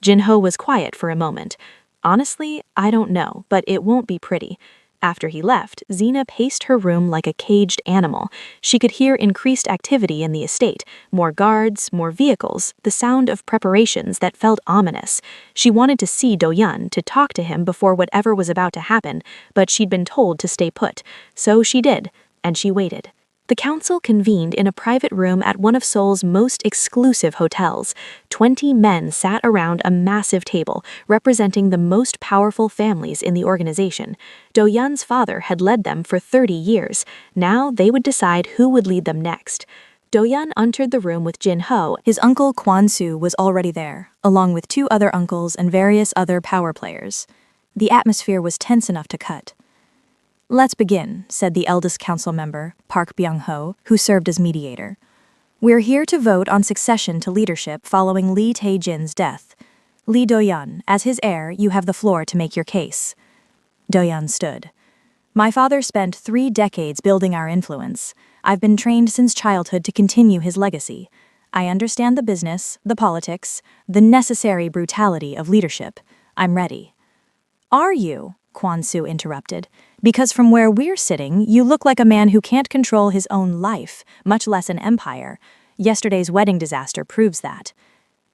Jin-ho was quiet for a moment. Honestly, I don't know, but it won't be pretty. After he left, Xena paced her room like a caged animal. She could hear increased activity in the estate, more guards, more vehicles, the sound of preparations that felt ominous. She wanted to see Do-yeon, to talk to him before whatever was about to happen, but she'd been told to stay put. So she did, and she waited. The council convened in a private room at one of Seoul's most exclusive hotels. 20 men sat around a massive table, representing the most powerful families in the organization. Do-yeon's father had led them for 30 years. Now they would decide who would lead them next. Do-yeon entered the room with Jin-ho. His uncle Kwon-soo was already there, along with 2 other uncles and various other power players. The atmosphere was tense enough to cut. "Let's begin," said the eldest council member, Park Byung-ho, who served as mediator. "We're here to vote on succession to leadership following Lee Tae-jin's death. Lee Do-yeon, as his heir, you have the floor to make your case." Do-yeon stood. "My father spent 3 decades building our influence. I've been trained since childhood to continue his legacy. I understand the business, the politics, the necessary brutality of leadership. I'm ready." "Are you?" Kwon-soo interrupted. "Because from where we're sitting, you look like a man who can't control his own life, much less an empire. Yesterday's wedding disaster proves that."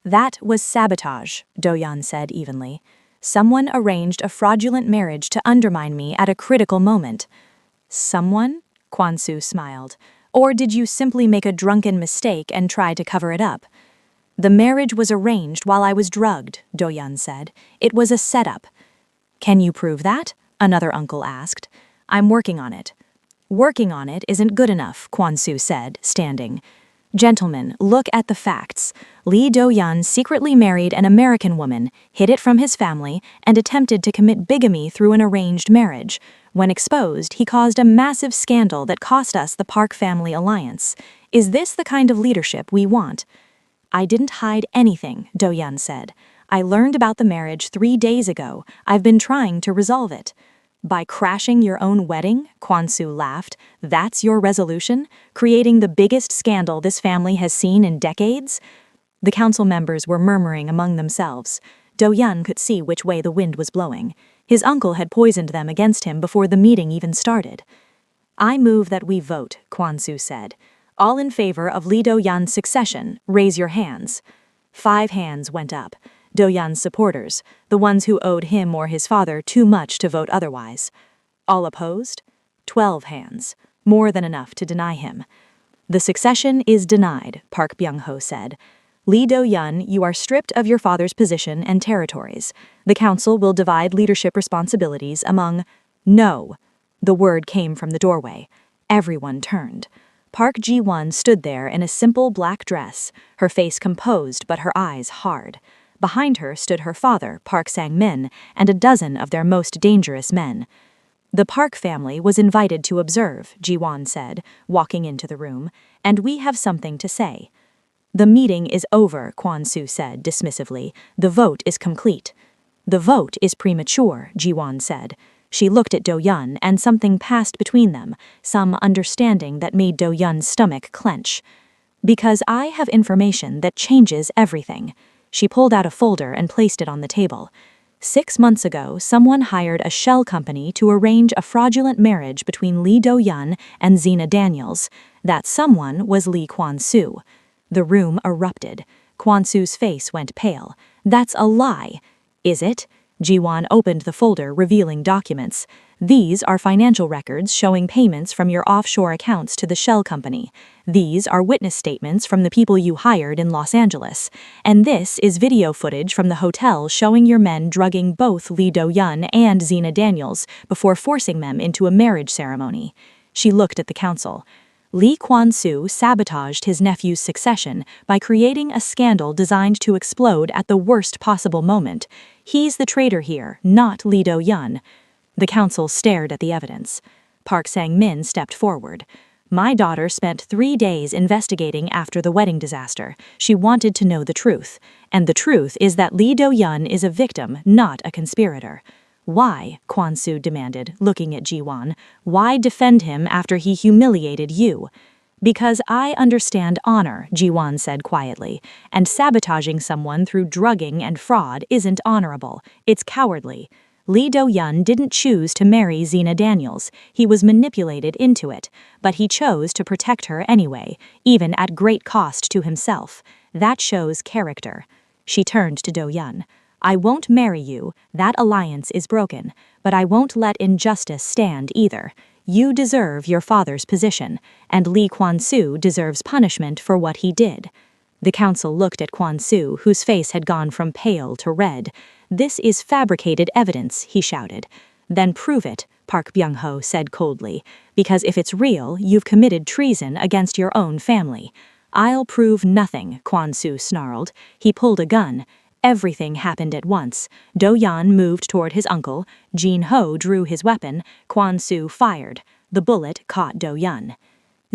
"That was sabotage," Do-yeon said evenly. "Someone arranged a fraudulent marriage to undermine me at a critical moment." "Someone?" Kwon-soo smiled. "Or did you simply make a drunken mistake and try to cover it up?" "The marriage was arranged while I was drugged," Do-yeon said. "It was a setup." "Can you prove that?" another uncle asked. "I'm working on it." "Working on it isn't good enough," Kwon-soo said, standing. "Gentlemen, look at the facts. Lee Do-yeon secretly married an American woman, hid it from his family, and attempted to commit bigamy through an arranged marriage. When exposed, he caused a massive scandal that cost us the Park family alliance. Is this the kind of leadership we want?" "I didn't hide anything," Do-yeon said. "I learned about the marriage 3 days ago. I've been trying to resolve it." By crashing your own wedding? Kwon-soo laughed. That's your resolution? Creating the biggest scandal this family has seen in decades? The council members were murmuring among themselves. Do-yeon could see which way the wind was blowing. His uncle had poisoned them against him before the meeting even started. I move that we vote, Kwon-soo said. All in favor of Lee Do-yeon's succession, raise your hands. 5 hands went up. Do-yeon's supporters, the ones who owed him or his father too much to vote otherwise. All opposed? 12 hands, more than enough to deny him. The succession is denied, Park Byung-ho said. Lee Do-yeon, you are stripped of your father's position and territories. The council will divide leadership responsibilities among... No. The word came from the doorway. Everyone turned. Park Ji-won stood there in a simple black dress, her face composed but her eyes hard. Behind her stood her father, Park Sang-min, and a dozen of their most dangerous men. The Park family was invited to observe, Ji-won said, walking into the room, and we have something to say. The meeting is over, Kwon-soo said dismissively. The vote is complete. The vote is premature, Ji-won said. She looked at Do-yeon, and something passed between them, some understanding that made Do-yeon's stomach clench. Because I have information that changes everything. She pulled out a folder and placed it on the table. 6 months ago, someone hired a shell company to arrange a fraudulent marriage between Lee Do-yeon and Zena Daniels. That someone was Lee Kwon-soo. The room erupted. Kwon-soo's face went pale. That's a lie. Is it? Ji-won opened the folder, revealing documents. These are financial records showing payments from your offshore accounts to the shell company. These are witness statements from the people you hired in Los Angeles. And this is video footage from the hotel showing your men drugging both Lee Do-yeon and Zena Daniels before forcing them into a marriage ceremony. She looked at the council. Lee Kwon-soo sabotaged his nephew's succession by creating a scandal designed to explode at the worst possible moment. He's the traitor here, not Lee Do-yeon. The council stared at the evidence. Park Sang-min stepped forward. My daughter spent 3 days investigating after the wedding disaster. She wanted to know the truth. And the truth is that Lee Do-yeon is a victim, not a conspirator. Why, Kwon-soo demanded, looking at Ji-won, why defend him after he humiliated you? Because I understand honor, Ji-won said quietly, and sabotaging someone through drugging and fraud isn't honorable, it's cowardly. Lee Do-yeon didn't choose to marry Zena Daniels, he was manipulated into it, but he chose to protect her anyway, even at great cost to himself. That shows character. She turned to Do-yeon. I won't marry you, that alliance is broken, but I won't let injustice stand either. You deserve your father's position, and Lee Kwon-soo deserves punishment for what he did. The council looked at Kwon-soo, whose face had gone from pale to red. This is fabricated evidence, he shouted. Then prove it, Park Byung-ho said coldly, because if it's real, you've committed treason against your own family. I'll prove nothing, Kwon-soo snarled. He pulled a gun. Everything happened at once. Do-yeon moved toward his uncle. Jin-ho drew his weapon. Kwon-soo fired. The bullet caught Do-yeon.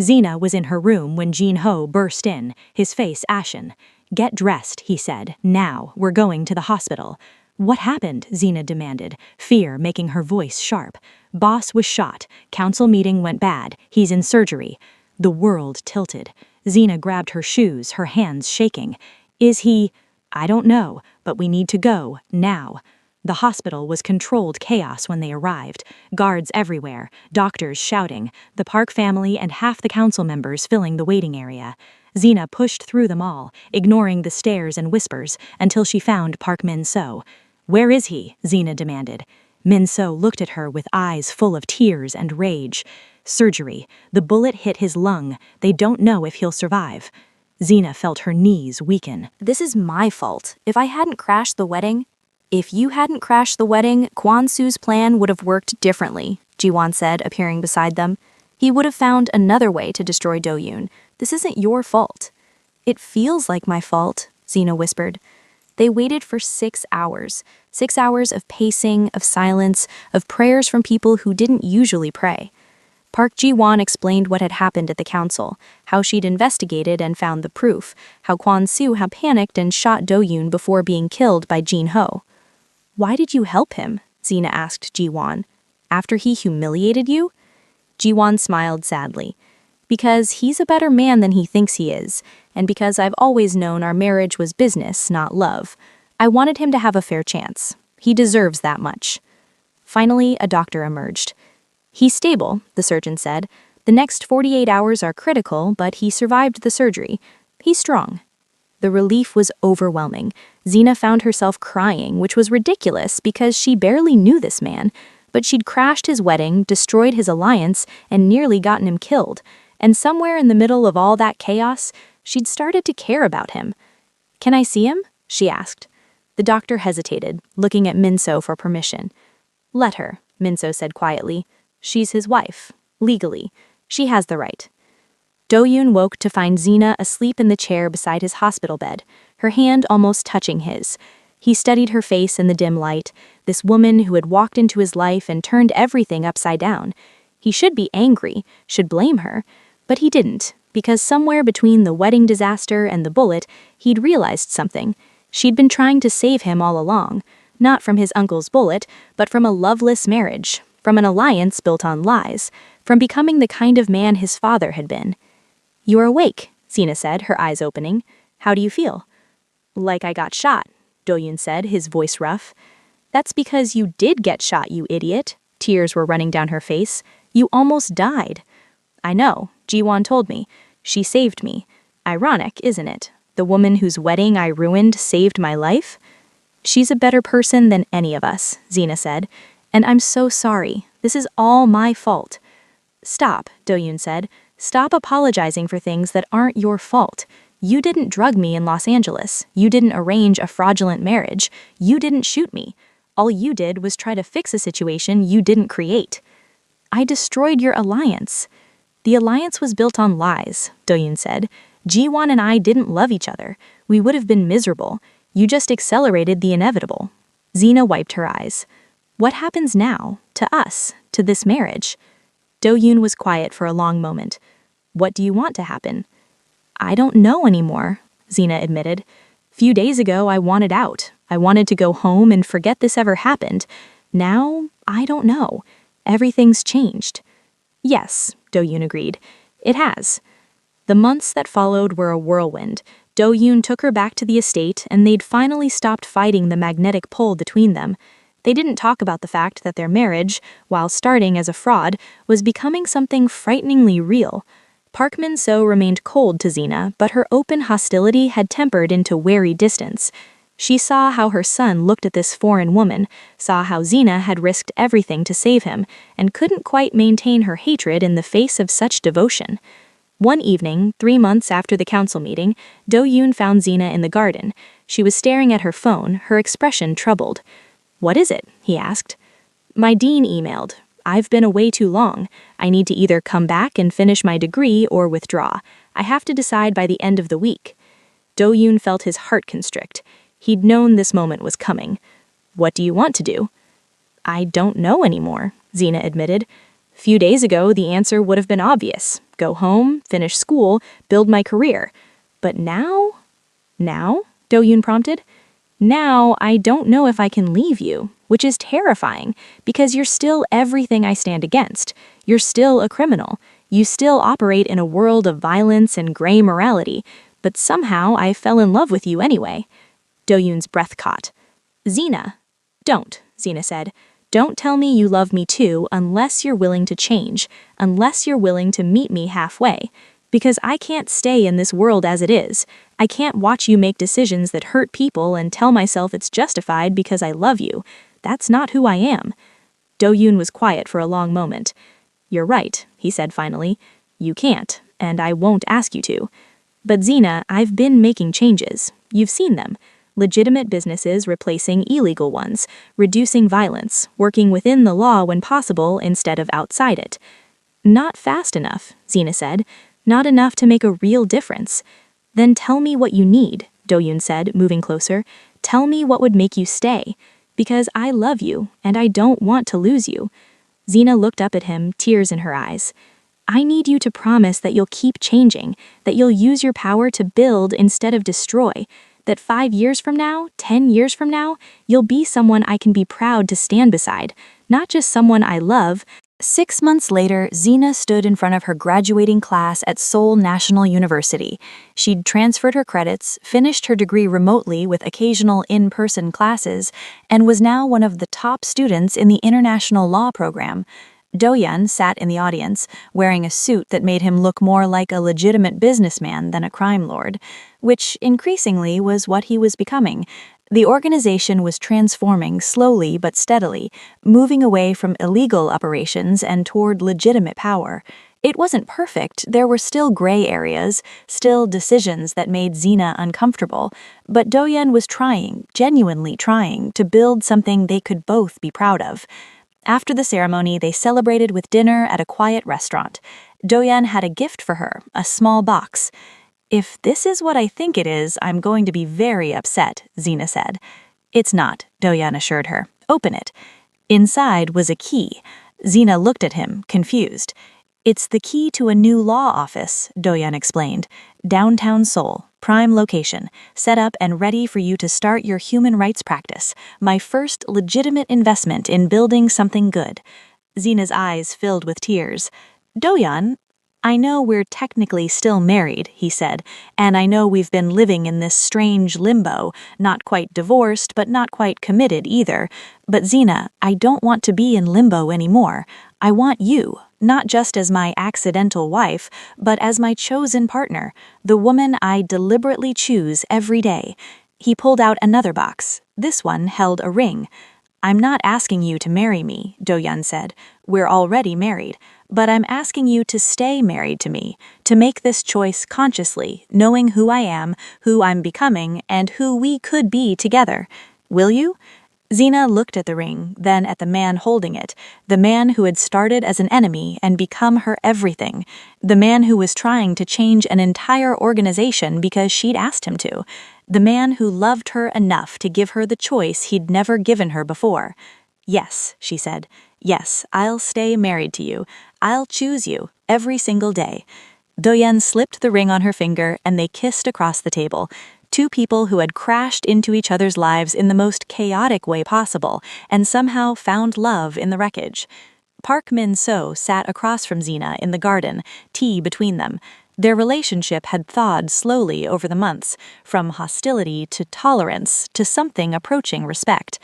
Zena was in her room when Jin-ho burst in, his face ashen. Get dressed, he said. Now, we're going to the hospital. What happened? Zena demanded, fear making her voice sharp. Boss was shot. Council meeting went bad. He's in surgery. The world tilted. Zena grabbed her shoes, her hands shaking. Is he... I don't know, but we need to go, now. The hospital was controlled chaos when they arrived. Guards everywhere, doctors shouting, the Park family and half the council members filling the waiting area. Zena pushed through them all, ignoring the stares and whispers, until she found Park Min-soo. Where is he? Zena demanded. Min-soo looked at her with eyes full of tears and rage. Surgery. The bullet hit his lung. They don't know if he'll survive. Zena felt her knees weaken. This is my fault. If I hadn't crashed the wedding... If you hadn't crashed the wedding, Kwon-soo's plan would have worked differently, Ji-won said, appearing beside them. He would have found another way to destroy Do-yoon. This isn't your fault. It feels like my fault, Zena whispered. They waited for 6 hours. 6 hours of pacing, of silence, of prayers from people who didn't usually pray. Park Ji-won explained what had happened at the council, how she'd investigated and found the proof, how Kwon-soo had panicked and shot Do-yoon before being killed by Jin-ho. Why did you help him? Zena asked Ji-won. after he humiliated you? Jiwon smiled sadly. Because he's a better man than he thinks he is, and because I've always known our marriage was business, not love. I wanted him to have a fair chance. He deserves that much. Finally, a doctor emerged. He's stable, the surgeon said. The next 48 hours are critical, but he survived the surgery. He's strong. The relief was overwhelming. Xena found herself crying, which was ridiculous because she barely knew this man. But she'd crashed his wedding, destroyed his alliance, and nearly gotten him killed. And somewhere in the middle of all that chaos, she'd started to care about him. "Can I see him?" she asked. The doctor hesitated, looking at Minso for permission. "Let her," Minso said quietly. "She's his wife. Legally. She has the right." Do-yoon woke to find Xena asleep in the chair beside his hospital bed, her hand almost touching his. He studied her face in the dim light, this woman who had walked into his life and turned everything upside down. He should be angry, should blame her, but he didn't, because somewhere between the wedding disaster and the bullet, he'd realized something. She'd been trying to save him all along, not from his uncle's bullet, but from a loveless marriage, from an alliance built on lies, from becoming the kind of man his father had been. "You're awake," Xena said, her eyes opening. "How do you feel?" "Like I got shot," Do-yoon said, his voice rough. "That's because you did get shot, you idiot." Tears were running down her face. "You almost died." "I know. Jiwon told me. She saved me. Ironic, isn't it? The woman whose wedding I ruined saved my life?" "She's a better person than any of us," Xena said. "And I'm so sorry. This is all my fault." "Stop," Do-yoon said. "Stop apologizing for things that aren't your fault. You didn't drug me in Los Angeles. You didn't arrange a fraudulent marriage. You didn't shoot me. All you did was try to fix a situation you didn't create." "I destroyed your alliance." "The alliance was built on lies," Do-yoon said. "Jiwon and I didn't love each other. We would have been miserable. You just accelerated the inevitable." Xena wiped her eyes. "What happens now? To us? To this marriage?" Do-yoon was quiet for a long moment. "What do you want to happen?" "I don't know anymore," Xena admitted. "Few days ago I wanted out. I wanted to go home and forget this ever happened. Now, I don't know. Everything's changed." "Yes," Do-yoon agreed. "It has." The months that followed were a whirlwind. Do-yoon took her back to the estate, and they'd finally stopped fighting the magnetic pull between them. They didn't talk about the fact that their marriage, while starting as a fraud, was becoming something frighteningly real. Park Min-seo remained cold to Xena, but her open hostility had tempered into wary distance. She saw how her son looked at this foreign woman, saw how Xena had risked everything to save him, and couldn't quite maintain her hatred in the face of such devotion. One evening, 3 months after the council meeting, Do-yoon found Xena in the garden. She was staring at her phone, her expression troubled. "What is it?" he asked. "My dean emailed. I've been away too long. I need to either come back and finish my degree or withdraw. I have to decide by the end of the week." Do-yoon felt his heart constrict. He'd known this moment was coming. "What do you want to do?" "I don't know anymore," Xena admitted. "Few days ago, the answer would have been obvious. Go home, finish school, build my career. But now?" "Now?" Do-yoon prompted. "Now, I don't know if I can leave you, which is terrifying, because you're still everything I stand against. You're still a criminal. You still operate in a world of violence and gray morality, but somehow I fell in love with you anyway." Do-yoon's breath caught. "Xena." "Don't," Xena said. "Don't tell me you love me too unless you're willing to change, unless you're willing to meet me halfway. Because I can't stay in this world as it is. I can't watch you make decisions that hurt people and tell myself it's justified because I love you. That's not who I am." Do-yoon was quiet for a long moment. "You're right," he said finally. "You can't, and I won't ask you to. But Xena, I've been making changes. You've seen them. Legitimate businesses replacing illegal ones, reducing violence, working within the law when possible instead of outside it." "Not fast enough," Xena said. "Not enough to make a real difference." "Then tell me what you need," Do-yoon said, moving closer. "Tell me what would make you stay. Because I love you, and I don't want to lose you." Xena looked up at him, tears in her eyes. "I need you to promise that you'll keep changing, that you'll use your power to build instead of destroy. That 5 years from now, 10 years from now, you'll be someone I can be proud to stand beside, not just someone I love. 6 months later, Zena stood in front of her graduating class at Seoul National University. She'd transferred her credits, finished her degree remotely with occasional in-person classes, and was now one of the top students in the international law program. Do-yeon sat in the audience, wearing a suit that made him look more like a legitimate businessman than a crime lord, which increasingly was what he was becoming. The organization was transforming slowly but steadily, moving away from illegal operations and toward legitimate power. It wasn't perfect, there were still gray areas, still decisions that made Zena uncomfortable, but Do-yeon was trying, genuinely trying, to build something they could both be proud of. After the ceremony, they celebrated with dinner at a quiet restaurant. Do-yeon had a gift for her, a small box. "If this is what I think it is, I'm going to be very upset," Zena said. "It's not," Do-yeon assured her. "Open it." Inside was a key. Zena looked at him, confused. "It's the key to a new law office," Do-yeon explained. "Downtown Seoul, prime location, set up and ready for you to start your human rights practice. My first legitimate investment in building something good." Zena's eyes filled with tears. "Do-yeon, I know we're technically still married," he said, "and I know we've been living in this strange limbo, not quite divorced, but not quite committed either. But Zena, I don't want to be in limbo anymore. I want you, not just as my accidental wife, but as my chosen partner, the woman I deliberately choose every day." He pulled out another box. This one held a ring. "I'm not asking you to marry me," Do-yeon said. "We're already married. But I'm asking you to stay married to me, to make this choice consciously, knowing who I am, who I'm becoming, and who we could be together. Will you?" Zena looked at the ring, then at the man holding it, the man who had started as an enemy and become her everything, the man who was trying to change an entire organization because she'd asked him to, the man who loved her enough to give her the choice he'd never given her before. "Yes," she said. "Yes, I'll stay married to you. I'll choose you, every single day." Do-yeon slipped the ring on her finger and they kissed across the table. Two people who had crashed into each other's lives in the most chaotic way possible and somehow found love in the wreckage. Park Min-soo sat across from Zena in the garden, tea between them. Their relationship had thawed slowly over the months, from hostility to tolerance to something approaching respect.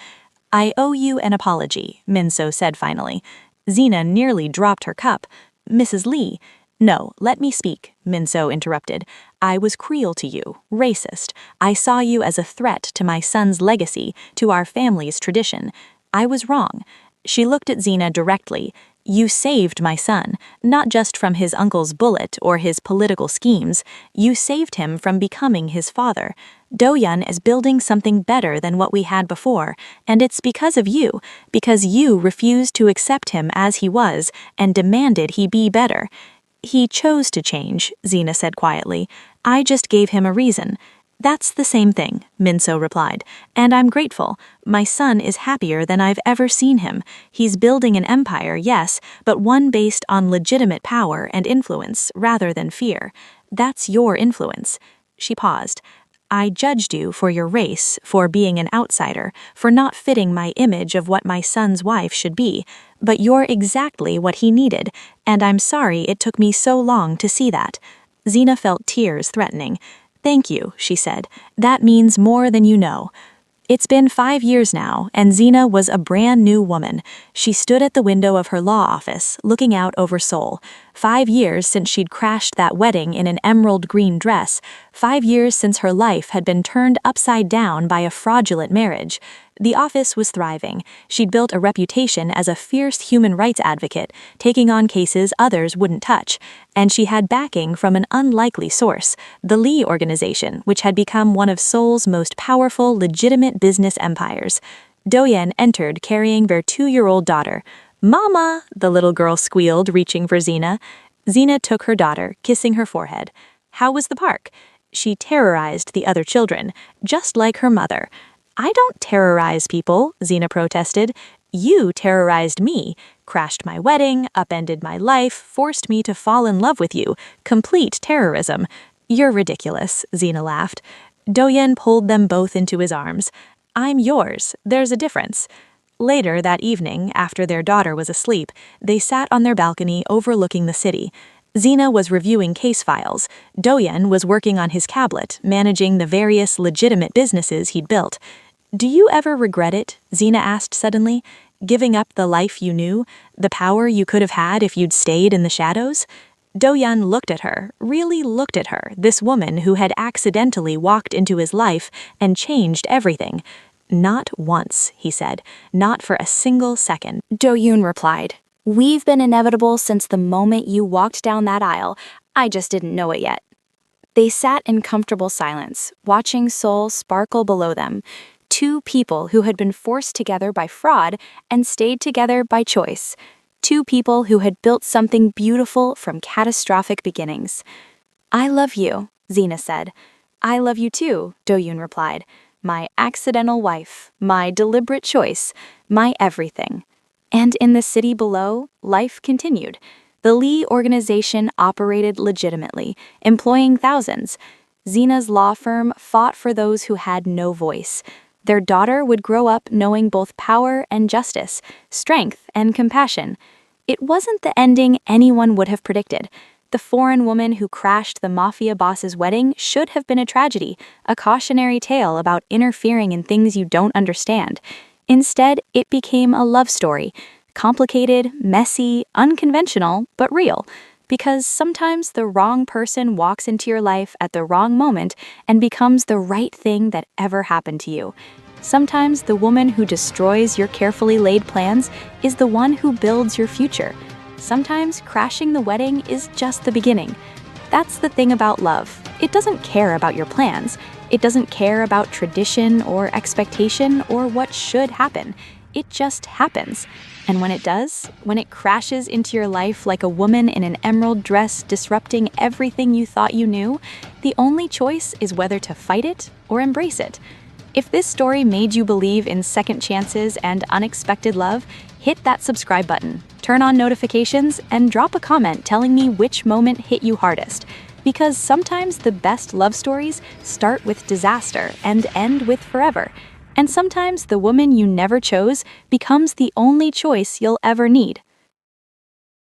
"I owe you an apology," Min-soo said finally. Zena nearly dropped her cup. "Mrs. Lee—" "No, let me speak," Min-soo interrupted. "I was cruel to you, racist. I saw you as a threat to my son's legacy, to our family's tradition. I was wrong." She looked at Zena directly. "You saved my son, not just from his uncle's bullet or his political schemes. You saved him from becoming his father. Do-yeon is building something better than what we had before, and it's because of you, because you refused to accept him as he was and demanded he be better." "He chose to change," Zena said quietly. "I just gave him a reason." "That's the same thing," Min-soo replied, "and I'm grateful. My son is happier than I've ever seen him. He's building an empire, yes, but one based on legitimate power and influence rather than fear. That's your influence." She paused. "I judged you for your race, for being an outsider, for not fitting my image of what my son's wife should be, but you're exactly what he needed, and I'm sorry it took me so long to see that." Zena felt tears threatening. "Thank you," she said. "That means more than you know." It's been 5 years now, and Zena was a brand new woman. She stood at the window of her law office, looking out over Seoul. 5 years since she'd crashed that wedding in an emerald green dress. 5 years since her life had been turned upside down by a fraudulent marriage. The office was thriving. She'd built a reputation as a fierce human rights advocate, taking on cases others wouldn't touch. And she had backing from an unlikely source, the Lee organization, which had become one of Seoul's most powerful, legitimate business empires. Do-yeon entered carrying their 2-year-old daughter. "Mama!" the little girl squealed, reaching for Zena. Zena took her daughter, kissing her forehead. "How was the park?" She terrorized the other children, just like her mother. "I don't terrorize people," Zena protested. "You terrorized me, crashed my wedding, upended my life, forced me to fall in love with you. Complete terrorism." "You're ridiculous," Zena laughed. Do-yeon pulled them both into his arms. "I'm yours. There's a difference." Later that evening, after their daughter was asleep, they sat on their balcony overlooking the city. Zena was reviewing case files. Do-yeon was working on his cablet, managing the various legitimate businesses he'd built. "Do you ever regret it?" Zena asked suddenly. "Giving up the life you knew, the power you could have had if you'd stayed in the shadows?" Do-yeon looked at her, really looked at her, this woman who had accidentally walked into his life and changed everything. "Not once," he said. "Not for a single second." Do-yoon replied, "We've been inevitable since the moment you walked down that aisle. I just didn't know it yet." They sat in comfortable silence, watching Seoul sparkle below them. Two people who had been forced together by fraud and stayed together by choice. Two people who had built something beautiful from catastrophic beginnings. "I love you," Zena said. "I love you too," Do-yoon replied. "My accidental wife, my deliberate choice, my everything." And in the city below, life continued. The Lee organization operated legitimately, employing thousands. Zena's law firm fought for those who had no voice. Their daughter would grow up knowing both power and justice, strength and compassion. It wasn't the ending anyone would have predicted. The foreign woman who crashed the Mafia boss's wedding should have been a tragedy, a cautionary tale about interfering in things you don't understand. Instead, it became a love story. Complicated, messy, unconventional, but real. Because sometimes the wrong person walks into your life at the wrong moment and becomes the right thing that ever happened to you. Sometimes the woman who destroys your carefully laid plans is the one who builds your future. Sometimes crashing the wedding is just the beginning. That's the thing about love. It doesn't care about your plans. It doesn't care about tradition or expectation or what should happen. It just happens. And when it does, when it crashes into your life like a woman in an emerald dress disrupting everything you thought you knew, the only choice is whether to fight it or embrace it. If this story made you believe in second chances and unexpected love, hit that subscribe button, turn on notifications, and drop a comment telling me which moment hit you hardest. Because sometimes the best love stories start with disaster and end with forever. And sometimes the woman you never chose becomes the only choice you'll ever need.